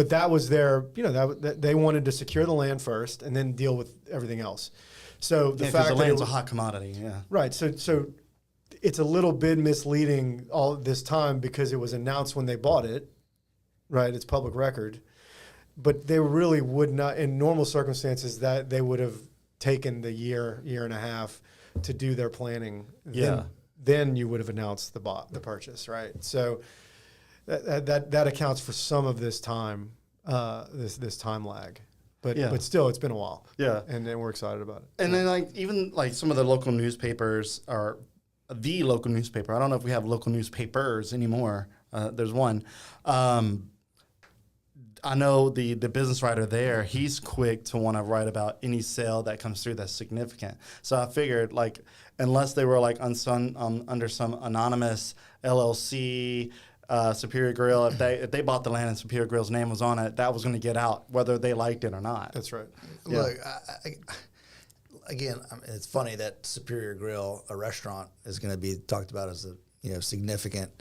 that was their, that they wanted to secure the land first and then deal with everything else. So the fact the that land's a hot commodity. Yeah. right. So it's a little bit misleading all this time, because it was announced when they bought it, right? It's public record. But they really would not, in normal circumstances, that they would have taken the year and a half to do their planning. Yeah. Then you would have announced the purchase, right? So that accounts for some of this time, this time lag. But still, it's been a while. Yeah. And then we're excited about it. And then even some of the local newspapers are the local newspaper. I don't know if we have local newspapers anymore. There's one. I know the business writer there, he's quick to want to write about any sale that comes through that's significant. So I figured, unless they were under some anonymous LLC, Superior Grill, if they bought the land and Superior Grill's name was on it, that was going to get out whether they liked it or not. That's right. Look, again, it's funny that Superior Grill, a restaurant, is going to be talked about as a significant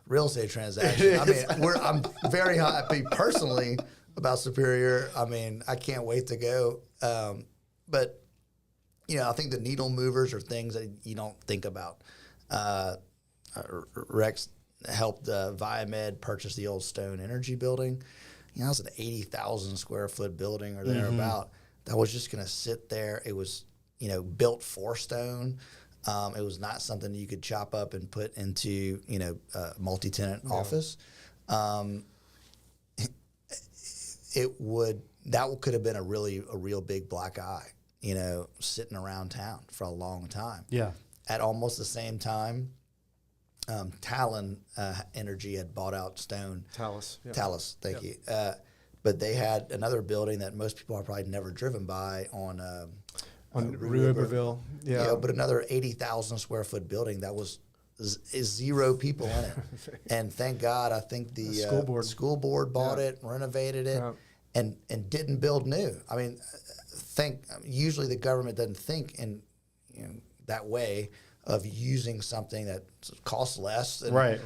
real estate transaction. I mean, I'm very happy personally about Superior. I mean, I can't wait to go. But I think the needle movers are things that you don't think about. Rex helped Viamed purchase the old Stone Energy building. It was an 80,000 square foot building or thereabout that was just going to sit there. It was, built for Stone. It was not something you could chop up and put into, a multi-tenant office. That could have been a real big black eye, sitting around town for a long time. Yeah. At almost the same time, Talon Energy had bought out Stone. Talus. Yeah. Talus, thank you. But they had another building that most people are probably never driven by on Rue Iberville. Yeah. But another 80,000 square foot building that was is 0 people in it. And thank God, I think the school board bought it, renovated it, and didn't build new. I mean, usually the government doesn't think in that way of using something that costs less. And, right.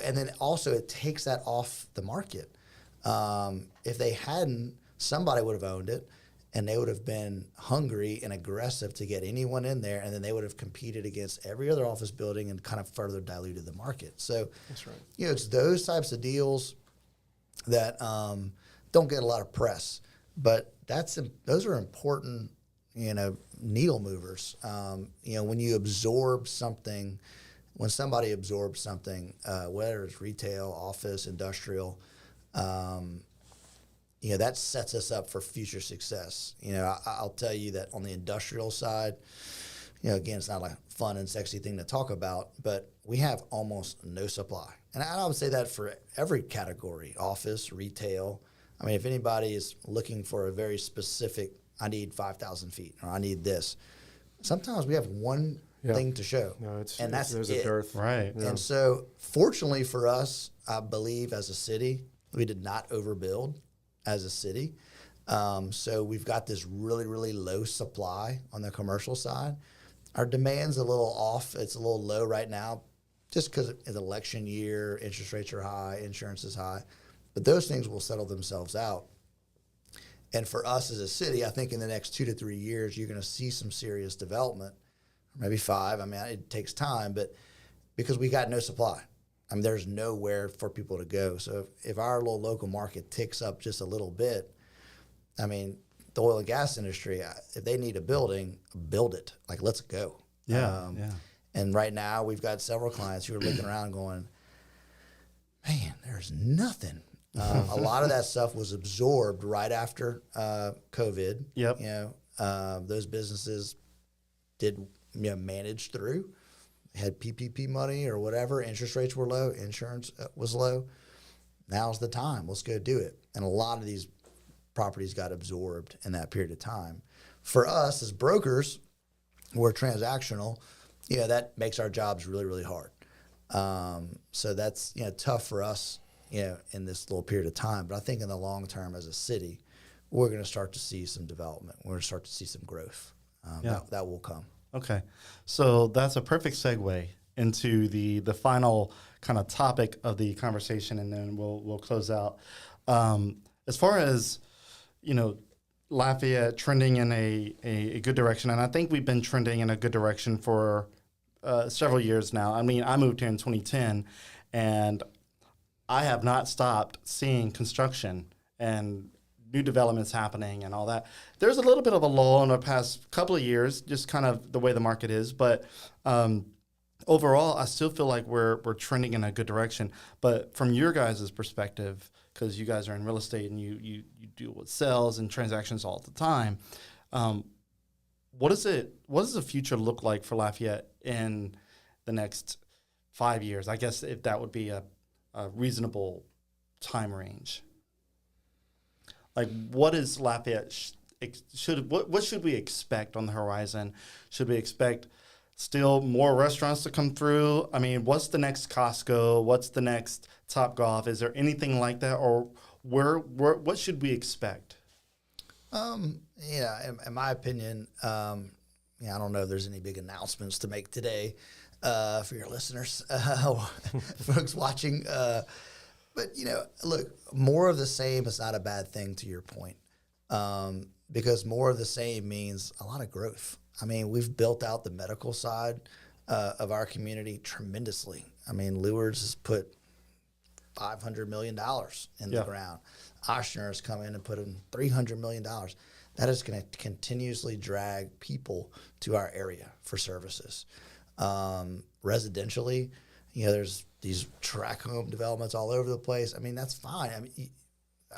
And then also it takes that off the market. If they hadn't, somebody would have owned it, and they would have been hungry and aggressive to get anyone in there, and then they would have competed against every other office building and kind of further diluted the market. So, that's right. It's those types of deals that don't get a lot of press, but those are important, needle movers. When you absorb something, when somebody absorbs something, whether it's retail, office, industrial, that sets us up for future success. I'll tell you that on the industrial side, again, it's not like a fun and sexy thing to talk about, but we have almost no supply. And I would say that for every category, office, retail. I mean, if anybody is looking for a very specific, I need 5,000 feet, or I need this, sometimes we have one thing to show. No, there's a dearth. Right. Yeah. And so fortunately for us, I believe as a city, we did not overbuild as a city. So we've got this really, really low supply on the commercial side. Our demand's a little off. It's a little low right now just because it's election year, interest rates are high, insurance is high. But those things will settle themselves out. And for us as a city, I think in the next 2 to 3 years, you're going to see some serious development, maybe 5. I mean, it takes time, but because we got no supply. I mean, there's nowhere for people to go. So if our little local market ticks up just a little bit, I mean, the oil and gas industry, if they need a building, build it. Like, let's go. Yeah. And right now, we've got several clients who are looking around going, man, there's nothing. A lot of that stuff was absorbed right after COVID. Yep. Those businesses did manage through. Had PPP money or whatever, interest rates were low, insurance was low. Now's the time. Let's go do it. And a lot of these properties got absorbed in that period of time. For us as brokers, we're transactional. That makes our jobs really, really hard. So that's tough for us, in this little period of time. But I think in the long term, as a city, we're going to start to see some development. We're going to start to see some growth. That will come. Okay, so that's a perfect segue into the final kind of topic of the conversation, and then we'll close out. As far as Lafayette trending in a good direction, and I think we've been trending in a good direction for several years now. I mean, I moved here in 2010, and I have not stopped seeing construction and new developments happening and all that. There's a little bit of a lull in the past couple of years, just kind of the way the market is. But overall, I still feel like we're trending in a good direction. But from your guys' perspective, because you guys are in real estate and you deal with sales and transactions all the time, what does the future look like for Lafayette in the next 5 years? I guess if that would be a reasonable time range. Like, what is Lafayette? What should we expect on the horizon? Should we expect still more restaurants to come through? I mean, what's the next Costco? What's the next Topgolf? Is there anything like that, or what should we expect? In my opinion, I don't know if there's any big announcements to make today for your listeners, folks watching. But, look, more of the same is not a bad thing, to your point, because more of the same means a lot of growth. I mean, we've built out the medical side of our community tremendously. I mean, Lewards has put $500 million in the ground. Ochsner has come in and put in $300 million. That is going to continuously drag people to our area for services. Residentially, there's these track home developments all over the place. I mean, that's fine. I mean,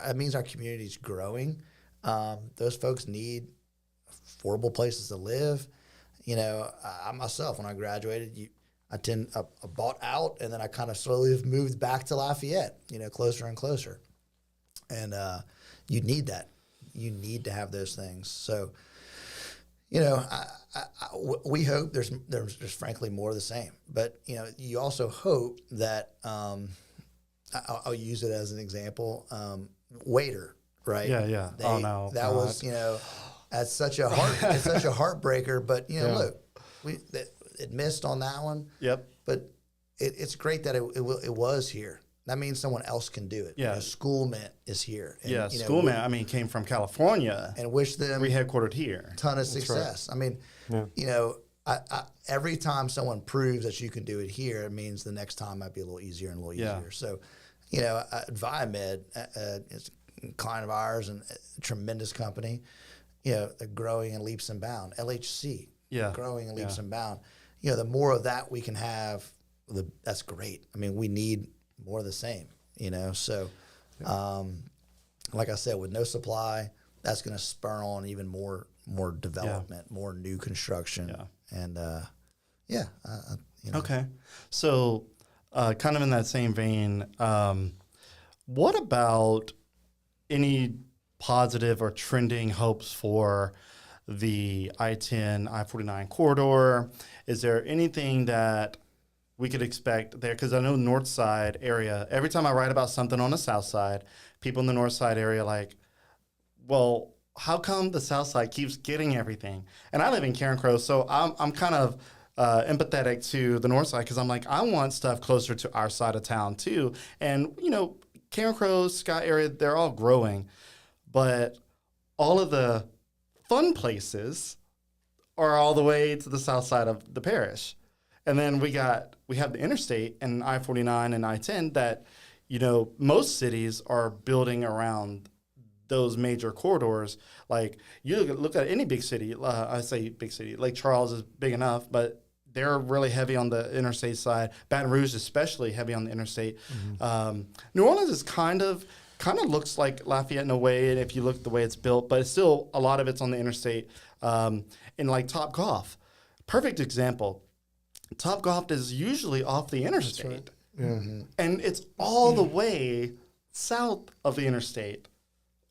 that means our community's growing. Those folks need affordable places to live. I myself, when I graduated, I bought out, and then I kind of slowly moved back to Lafayette, closer and closer. And you need that. You need to have those things. So, we hope there's frankly more of the same. But, you also hope that, I'll use it as an example, Waiter, right? Yeah. That was, that's such a it's such a heartbreaker. But, look, it missed on that one. Yep. But it's great that it was here. That means someone else can do it. Yeah. Schoolment is here. And, Schoolment, came from California. And wish them re-headquartered here. Ton of success. Right. I mean, I every time someone proves that you can do it here, it means the next time might be a little easier and a little easier. So, Viamed is a client of ours and a tremendous company. They're growing in leaps and bounds. LHC, growing in leaps and bounds. The more of that we can have, that's great. I mean, we need more of the same, So, like I said, with no supply, that's going to spur on even more development, more new construction, and Okay, so kind of in that same vein, what about any positive or trending hopes for the I-10, I-49 corridor? Is there anything that we could expect there? Because I know north side area, every time I write about something on the south side, people in the north side area well, how come the south side keeps getting everything? And I live in Carencro, so I'm kind of empathetic to the north side, because I'm like, I want stuff closer to our side of town too. And, Carencro, Scott area, they're all growing, but all of the fun places are all the way to the south side of the parish. And then we have the interstate and I-49 and I-10 that, most cities are building around those major corridors. Like, you look at any big city, I say big city, Lake Charles is big enough, but they're really heavy on the interstate side. Baton Rouge especially heavy on the interstate. Mm-hmm. New Orleans is kind of looks like Lafayette in a way, and if you look at the way it's built, but it's still, a lot of it's on the interstate. And like Topgolf, perfect example. Topgolf is usually off the interstate. Right. Mm-hmm. And it's all the way south of the interstate,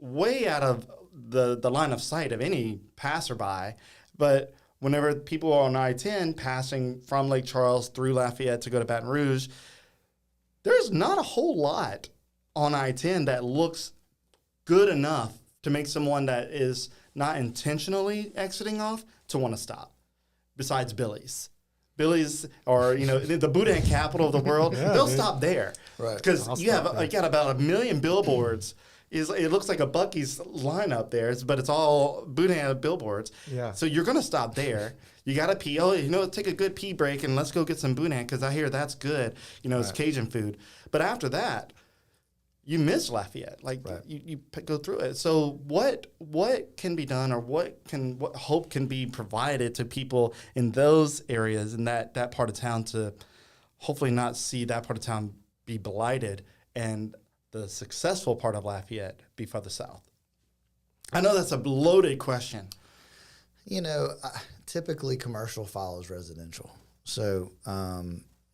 way out of the line of sight of any passerby. But whenever people are on I-10 passing from Lake Charles through Lafayette to go to Baton Rouge, there's not a whole lot on I-10 that looks good enough to make someone that is not intentionally exiting off to want to stop, besides Billy's. Billy's, or the Boudin capital of the world, they'll stop there, right? Because you got about 1 million billboards. It looks like a Buc-ee's lineup there, but it's all Boudin billboards. Yeah. So you're gonna stop there. You gotta pee. Oh, take a good pee break and let's go get some Boudin, because I hear that's good. It's Cajun food. But after that, you miss Lafayette. You go through it. So what can be done, or what hope can be provided to people in those areas, in that part of town, to hopefully not see that part of town be blighted and the successful part of Lafayette be further south? I know that's a loaded question. Typically commercial follows residential. So,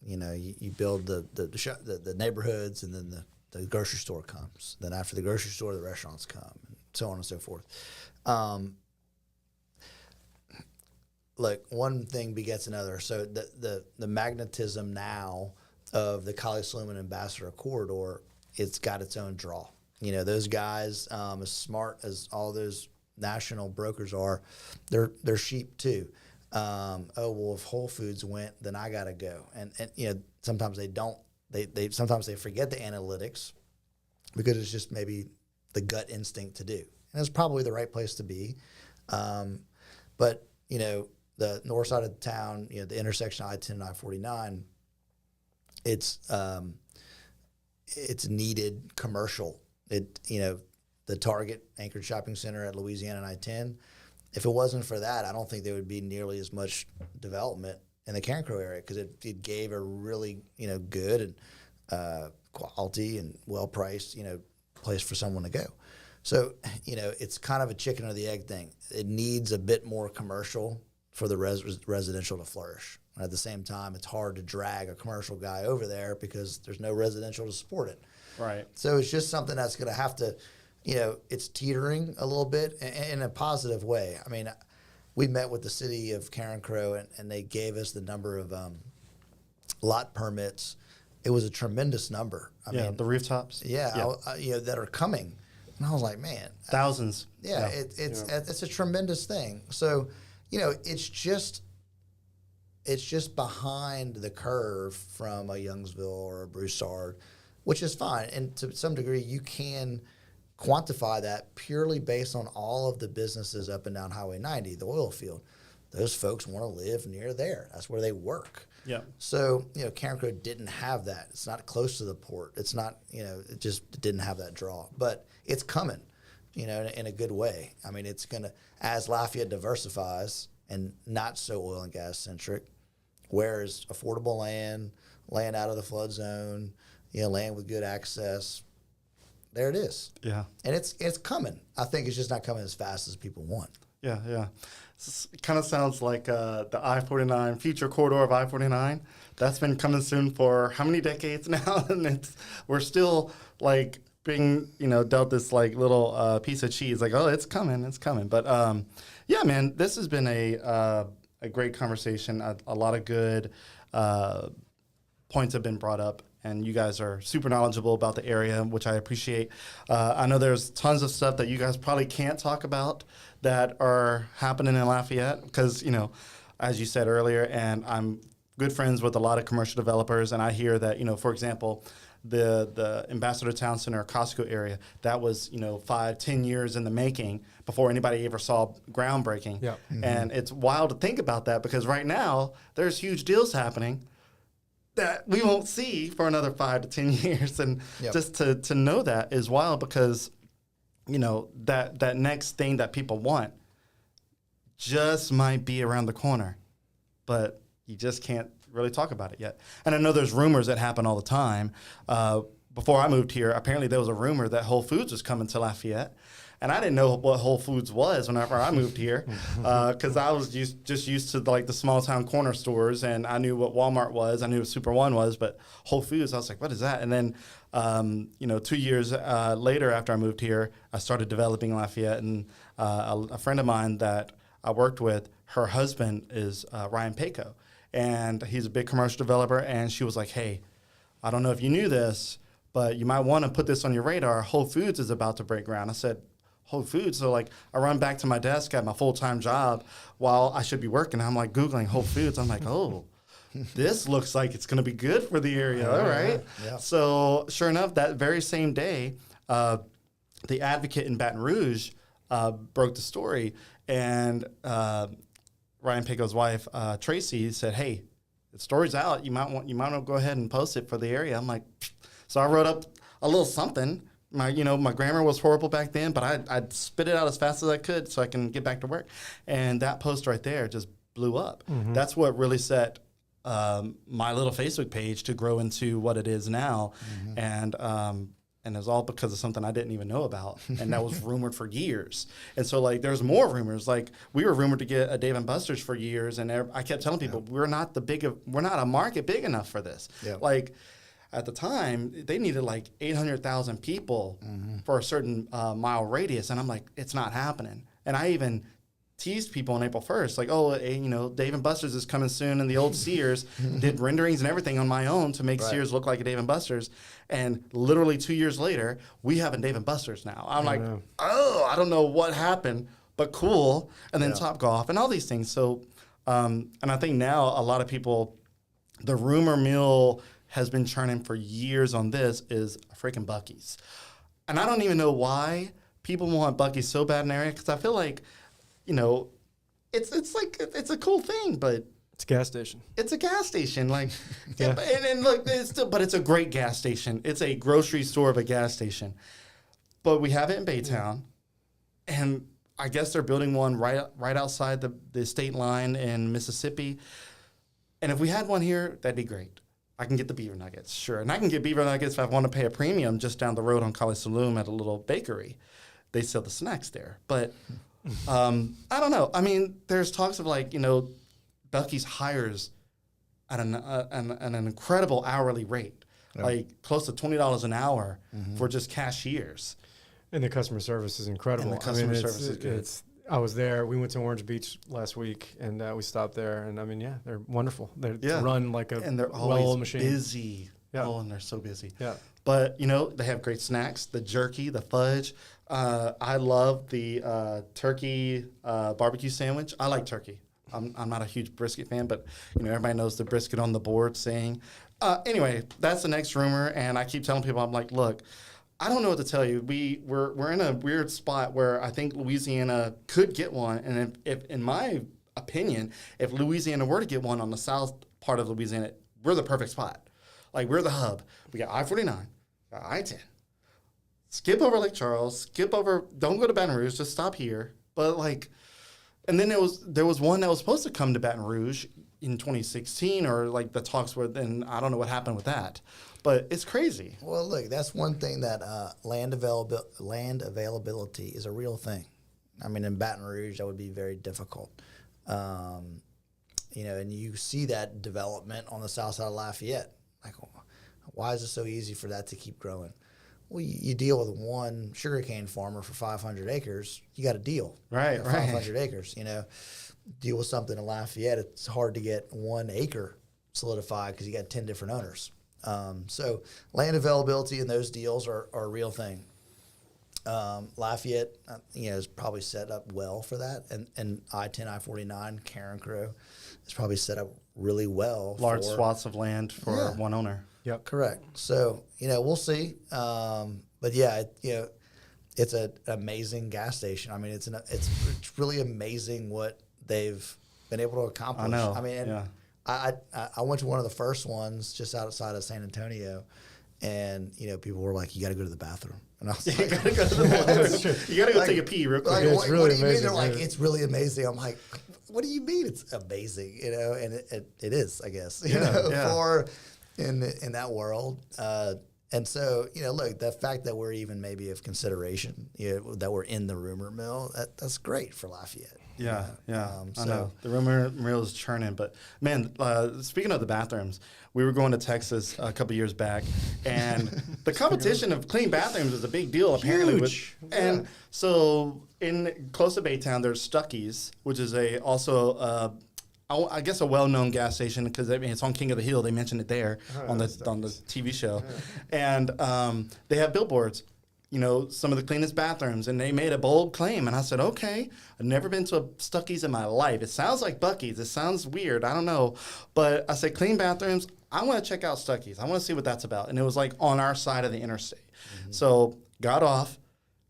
you build the neighborhoods, and then the grocery store comes. Then after the grocery store, the restaurants come, and so on and so forth. Look, one thing begets another. So the magnetism now of the College Sloman Ambassador corridor, it's got its own draw. Those guys, as smart as all those national brokers are, they're sheep too. Oh, well, if Whole Foods went, then I got to go. And sometimes they don't. Sometimes they forget the analytics because it's just maybe the gut instinct to do. And it's probably the right place to be. But, the north side of the town, the intersection of I-10 and I-49, it's needed commercial. The Target anchored shopping center at Louisiana and I-10, if it wasn't for that, I don't think there would be nearly as much development in the Carencro area because it gave a really, good and quality and well-priced, place for someone to go. So, it's kind of a chicken or the egg thing. It needs a bit more commercial for the residential to flourish. And at the same time, it's hard to drag a commercial guy over there because there's no residential to support it. Right. So it's just something that's going to have to, it's teetering a little bit in a positive way. I mean, we met with the city of Carencro and they gave us the number of lot permits. It was a tremendous number. I mean, the rooftops. Yeah, that are coming. And I was like, man. Thousands. Yeah, it's a tremendous thing. So, it's just behind the curve from a Youngsville or a Broussard, which is fine. And to some degree, you can quantify that purely based on all of the businesses up and down Highway 90, the oil field. Those folks want to live near there. That's where they work. Yeah. So, Carencro didn't have that. It's not close to the port. It's not, it just didn't have that draw. But it's coming, in a good way. I mean, it's going to, as Lafayette diversifies and not so oil and gas centric, whereas affordable land out of the flood zone, land with good access, there it is. Yeah. And it's coming. I think it's just not coming as fast as people want. Yeah, yeah. It kind of sounds like the I-49 future corridor of I-49. That's been coming soon for how many decades now? And we're still like being, dealt this like little piece of cheese. Like, oh, it's coming. But yeah, man, this has been a great conversation. A lot of good points have been brought up. And you guys are super knowledgeable about the area, which I appreciate. I know there's tons of stuff that you guys probably can't talk about that are happening in Lafayette because, as you said earlier, and I'm good friends with a lot of commercial developers, and I hear that, for example, the Ambassador Town Center, Costco area, that was, 5-10 years in the making before anybody ever saw groundbreaking. Yeah. Mm-hmm. And it's wild to think about that because right now there's huge deals happening that we won't see for another 5 to 10 years. And just to know that is wild because, that next thing that people want just might be around the corner, but you just can't really talk about it yet. And I know there's rumors that happen all the time. Before I moved here, apparently there was a rumor that Whole Foods was coming to Lafayette. And I didn't know what Whole Foods was whenever I moved here because I was just used to like the small town corner stores, and I knew what Walmart was. I knew what Super One was, but Whole Foods, I was like, what is that? And then, 2 years later after I moved here, I started developing Lafayette, and a friend of mine that I worked with, her husband is Ryan Payco, and he's a big commercial developer, and she was like, hey, I don't know if you knew this, but you might want to put this on your radar. Whole Foods is about to break ground. I said, Whole Foods. So like I run back to my desk at my full-time job while I should be working. I'm like Googling Whole Foods. I'm like, oh, this looks like it's going to be good for the area. All right. Yeah. So sure enough, that very same day, the Advocate in Baton Rouge broke the story. And Ryan Payco's wife, Tracy, said, hey, the story's out. You might want to go ahead and post it for the area. I'm like, so I wrote up a little something. My grammar was horrible back then, but I'd spit it out as fast as I could so I can get back to work. And that post right there just blew up. Mm-hmm. That's what really set my little Facebook page to grow into what it is now. Mm-hmm. And it was all because of something I didn't even know about. And that was rumored for years. And so, like, there's more rumors. Like, we were rumored to get a Dave & Buster's for years. And I kept telling people, we're not a market big enough for this. Yeah. Like, at the time, they needed like 800,000 people for a certain mile radius. And I'm like, it's not happening. And I even teased people on April 1st, like, oh, Dave & Buster's is coming soon. And the old Sears did renderings and everything on my own to make Sears look like a Dave & Buster's. And literally 2 years later, we have a Dave & Buster's now. I'm like, I don't know what happened, but cool. And then Topgolf and all these things. So And I think now a lot of people, the rumor mill has been churning for years on this is freaking Buc-ee's. And I don't even know why people want Buc-ee's so bad in the area, because I feel like, you know, it's a cool thing, but It's a gas station. it's a gas station. Like, Yeah. and look, but it's a great gas station. It's a grocery store of a gas station. But we have it in Baytown, and I guess they're building one right outside the state line in Mississippi. And if we had one here, that'd be great. I can get the beaver nuggets, sure. And I can get beaver nuggets if I want to pay a premium just down the road on College Saloon at a little bakery. They sell the snacks there. But I don't know. I mean, there's talks of like, you know, Buc-ee's hires at an incredible hourly rate, like close to $20 an hour for just cashiers. And the customer service is incredible. And the customer it's- service is good. I was there. We went to Orange Beach last week, and we stopped there. And I mean, yeah, they're wonderful. They run like a And they're well-oiled always machine. busy. Yeah. Oh, and they're so busy. Yeah. But, you know, they have great snacks, the jerky, the fudge. I love the turkey barbecue sandwich. I like turkey. I'm not a huge brisket fan, but, you know, everybody knows the brisket on the board saying. Anyway, that's the next rumor, and I keep telling people, I'm like, look, I don't know what to tell you. We're in a weird spot where I think Louisiana could get one, and if in my opinion, if Louisiana were to get one on the south part of Louisiana, we're the perfect spot. Like, we're the hub. We got I-49, got I-10. Skip over Lake Charles. Skip over. Don't go to Baton Rouge. Just stop here. But like, and then there was one that was supposed to come to Baton Rouge in 2016, or like the talks were. Then I don't know what happened with that. But it's crazy. Well, look, that's one thing that land availability is a real thing. I mean, in Baton Rouge, that would be very difficult. You know, and you see that development on the south side of Lafayette. Like, why is it so easy for that to keep growing? Well, you deal with one sugarcane farmer for 500 acres. You got a deal. Right, You know, 500 acres, you know. Deal with something in Lafayette, it's hard to get 1 acre solidified because you got 10 different owners. So land availability in those deals are a real thing. Lafayette, you know, is probably set up well for that, and I-10, I-49, Karen Crow is probably set up really well. Large for, swaths of land for one owner. Yep. Correct. So, you know, we'll see. But yeah, you know, it's an amazing gas station. I mean, it's really amazing what they've been able to accomplish. I know. I mean, and Yeah. I went to one of the first ones just outside of San Antonio, and you know, people were like, "You got to go to the bathroom," and I was You like, gotta go to the bathroom. You gotta go Like- take a pee real quick. like, It's what, really what do you mean? amazing, They're like, yeah. it's really amazing. I'm like, what do you mean it's amazing? You know, and it is, I guess, you know, yeah. for in that world. And so, you know, look, the fact that we're even maybe of consideration, you know, that we're in the rumor mill, that's great for Lafayette. Yeah, yeah. I So- know. The rumor mill is churning. But, man, speaking of the bathrooms, we were going to Texas a couple years back, and the competition of clean bathrooms is a big deal, apparently. Huge. And so close to Baytown, there's Stuckey's, which is I guess a well-known gas station, because I mean, it's on King of the Hill. They mentioned it there on the TV show. And they have billboards, you know, some of the cleanest bathrooms, and they made a bold claim. And I said, okay, I've never been to a Stuckey's in my life. It sounds like Buc-ee's. It sounds weird. I don't know. But I said, clean bathrooms, I want to check out Stuckey's. I want to see what that's about. And it was like on our side of the interstate. So got off,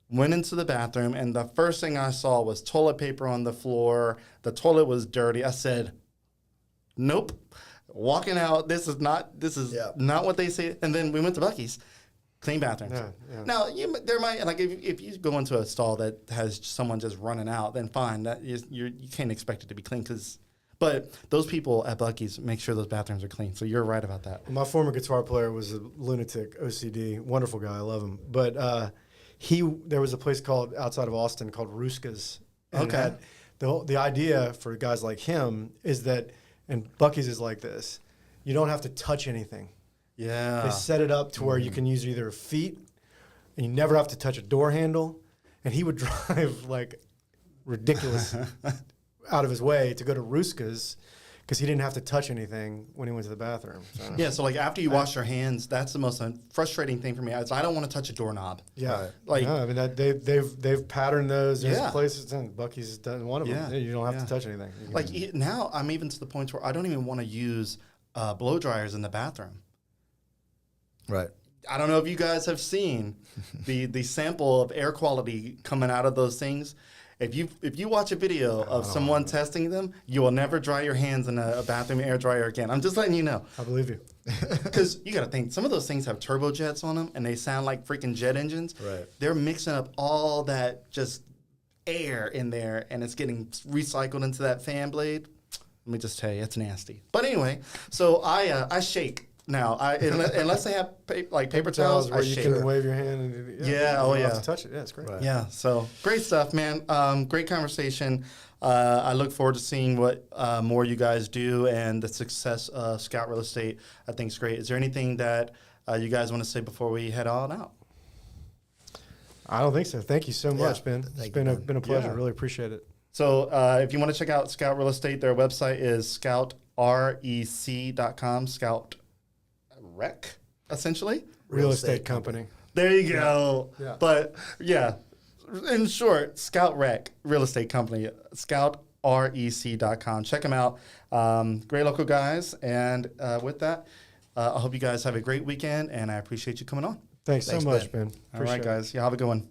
went into the bathroom, and the first thing I saw was toilet paper on the floor. The toilet was dirty. I said, nope. Walking out, this is not what they say. And then we went to Buc-ee's. Clean bathrooms. Yeah. Now, there might, like, if you go into a stall that has someone just running out, then fine. That is, you can't expect it to be clean. But those people at Buc-ee's make sure those bathrooms are clean. So you're right about that. My former guitar player was a lunatic, OCD, wonderful guy. I love him. But there was a place called outside of Austin called Ruska's. And Okay. The idea for guys like him is that, and Buc-ee's is like this, you don't have to touch anything. Yeah. They set it up to where you can use either feet, and you never have to touch a door handle. And he would drive like ridiculous out of his way to go to Ruska's because he didn't have to touch anything when he went to the bathroom. So. Yeah, so like after you wash your hands, that's the most frustrating thing for me. Is I don't want to touch a doorknob. Yeah, Right. Like- no, I mean they've patterned those. There's Yeah. places, and Bucky's done one of them. Yeah, You don't have yeah. to touch anything. You can- Like now, I'm even to the point where I don't even want to use blow dryers in the bathroom. Right. I don't know if you guys have seen the sample of air quality coming out of those things. If you watch a video of someone testing them, you will never dry your hands in a bathroom air dryer again. I'm just letting you know. I believe you. Because you got to think, some of those things have turbojets on them, and they sound like freaking jet engines. Right. They're mixing up all that just air in there, and it's getting recycled into that fan blade. Let me just tell you, it's nasty. But anyway, so I shake now. Unless they have paper towels, where I you shake. can wave your hand. And, Yeah, you oh, don't have yeah. to touch it. Yeah, it's great. Right. Yeah, so great stuff, man. Great conversation. I look forward to seeing what more you guys do and the success of Scout Real Estate. I think it's great. Is there anything that you guys want to say before we head on out? I don't think so. Thank you so much, Yeah. Ben. Thank It's you, been Ben. been a pleasure. Yeah. Really appreciate it. So if you want to check out Scout Real Estate, their website is scoutrec.com. Scout Rec, essentially. Real estate company. There you go. Yeah. But yeah, in short, Scout Rec Real Estate Company, scoutrec.com. Check them out. Great local guys. And with that, I hope you guys have a great weekend, and I appreciate you coming on. Thanks so Thanks, much, Ben. Ben. All right, Appreciate it. guys. Yeah, have a good one.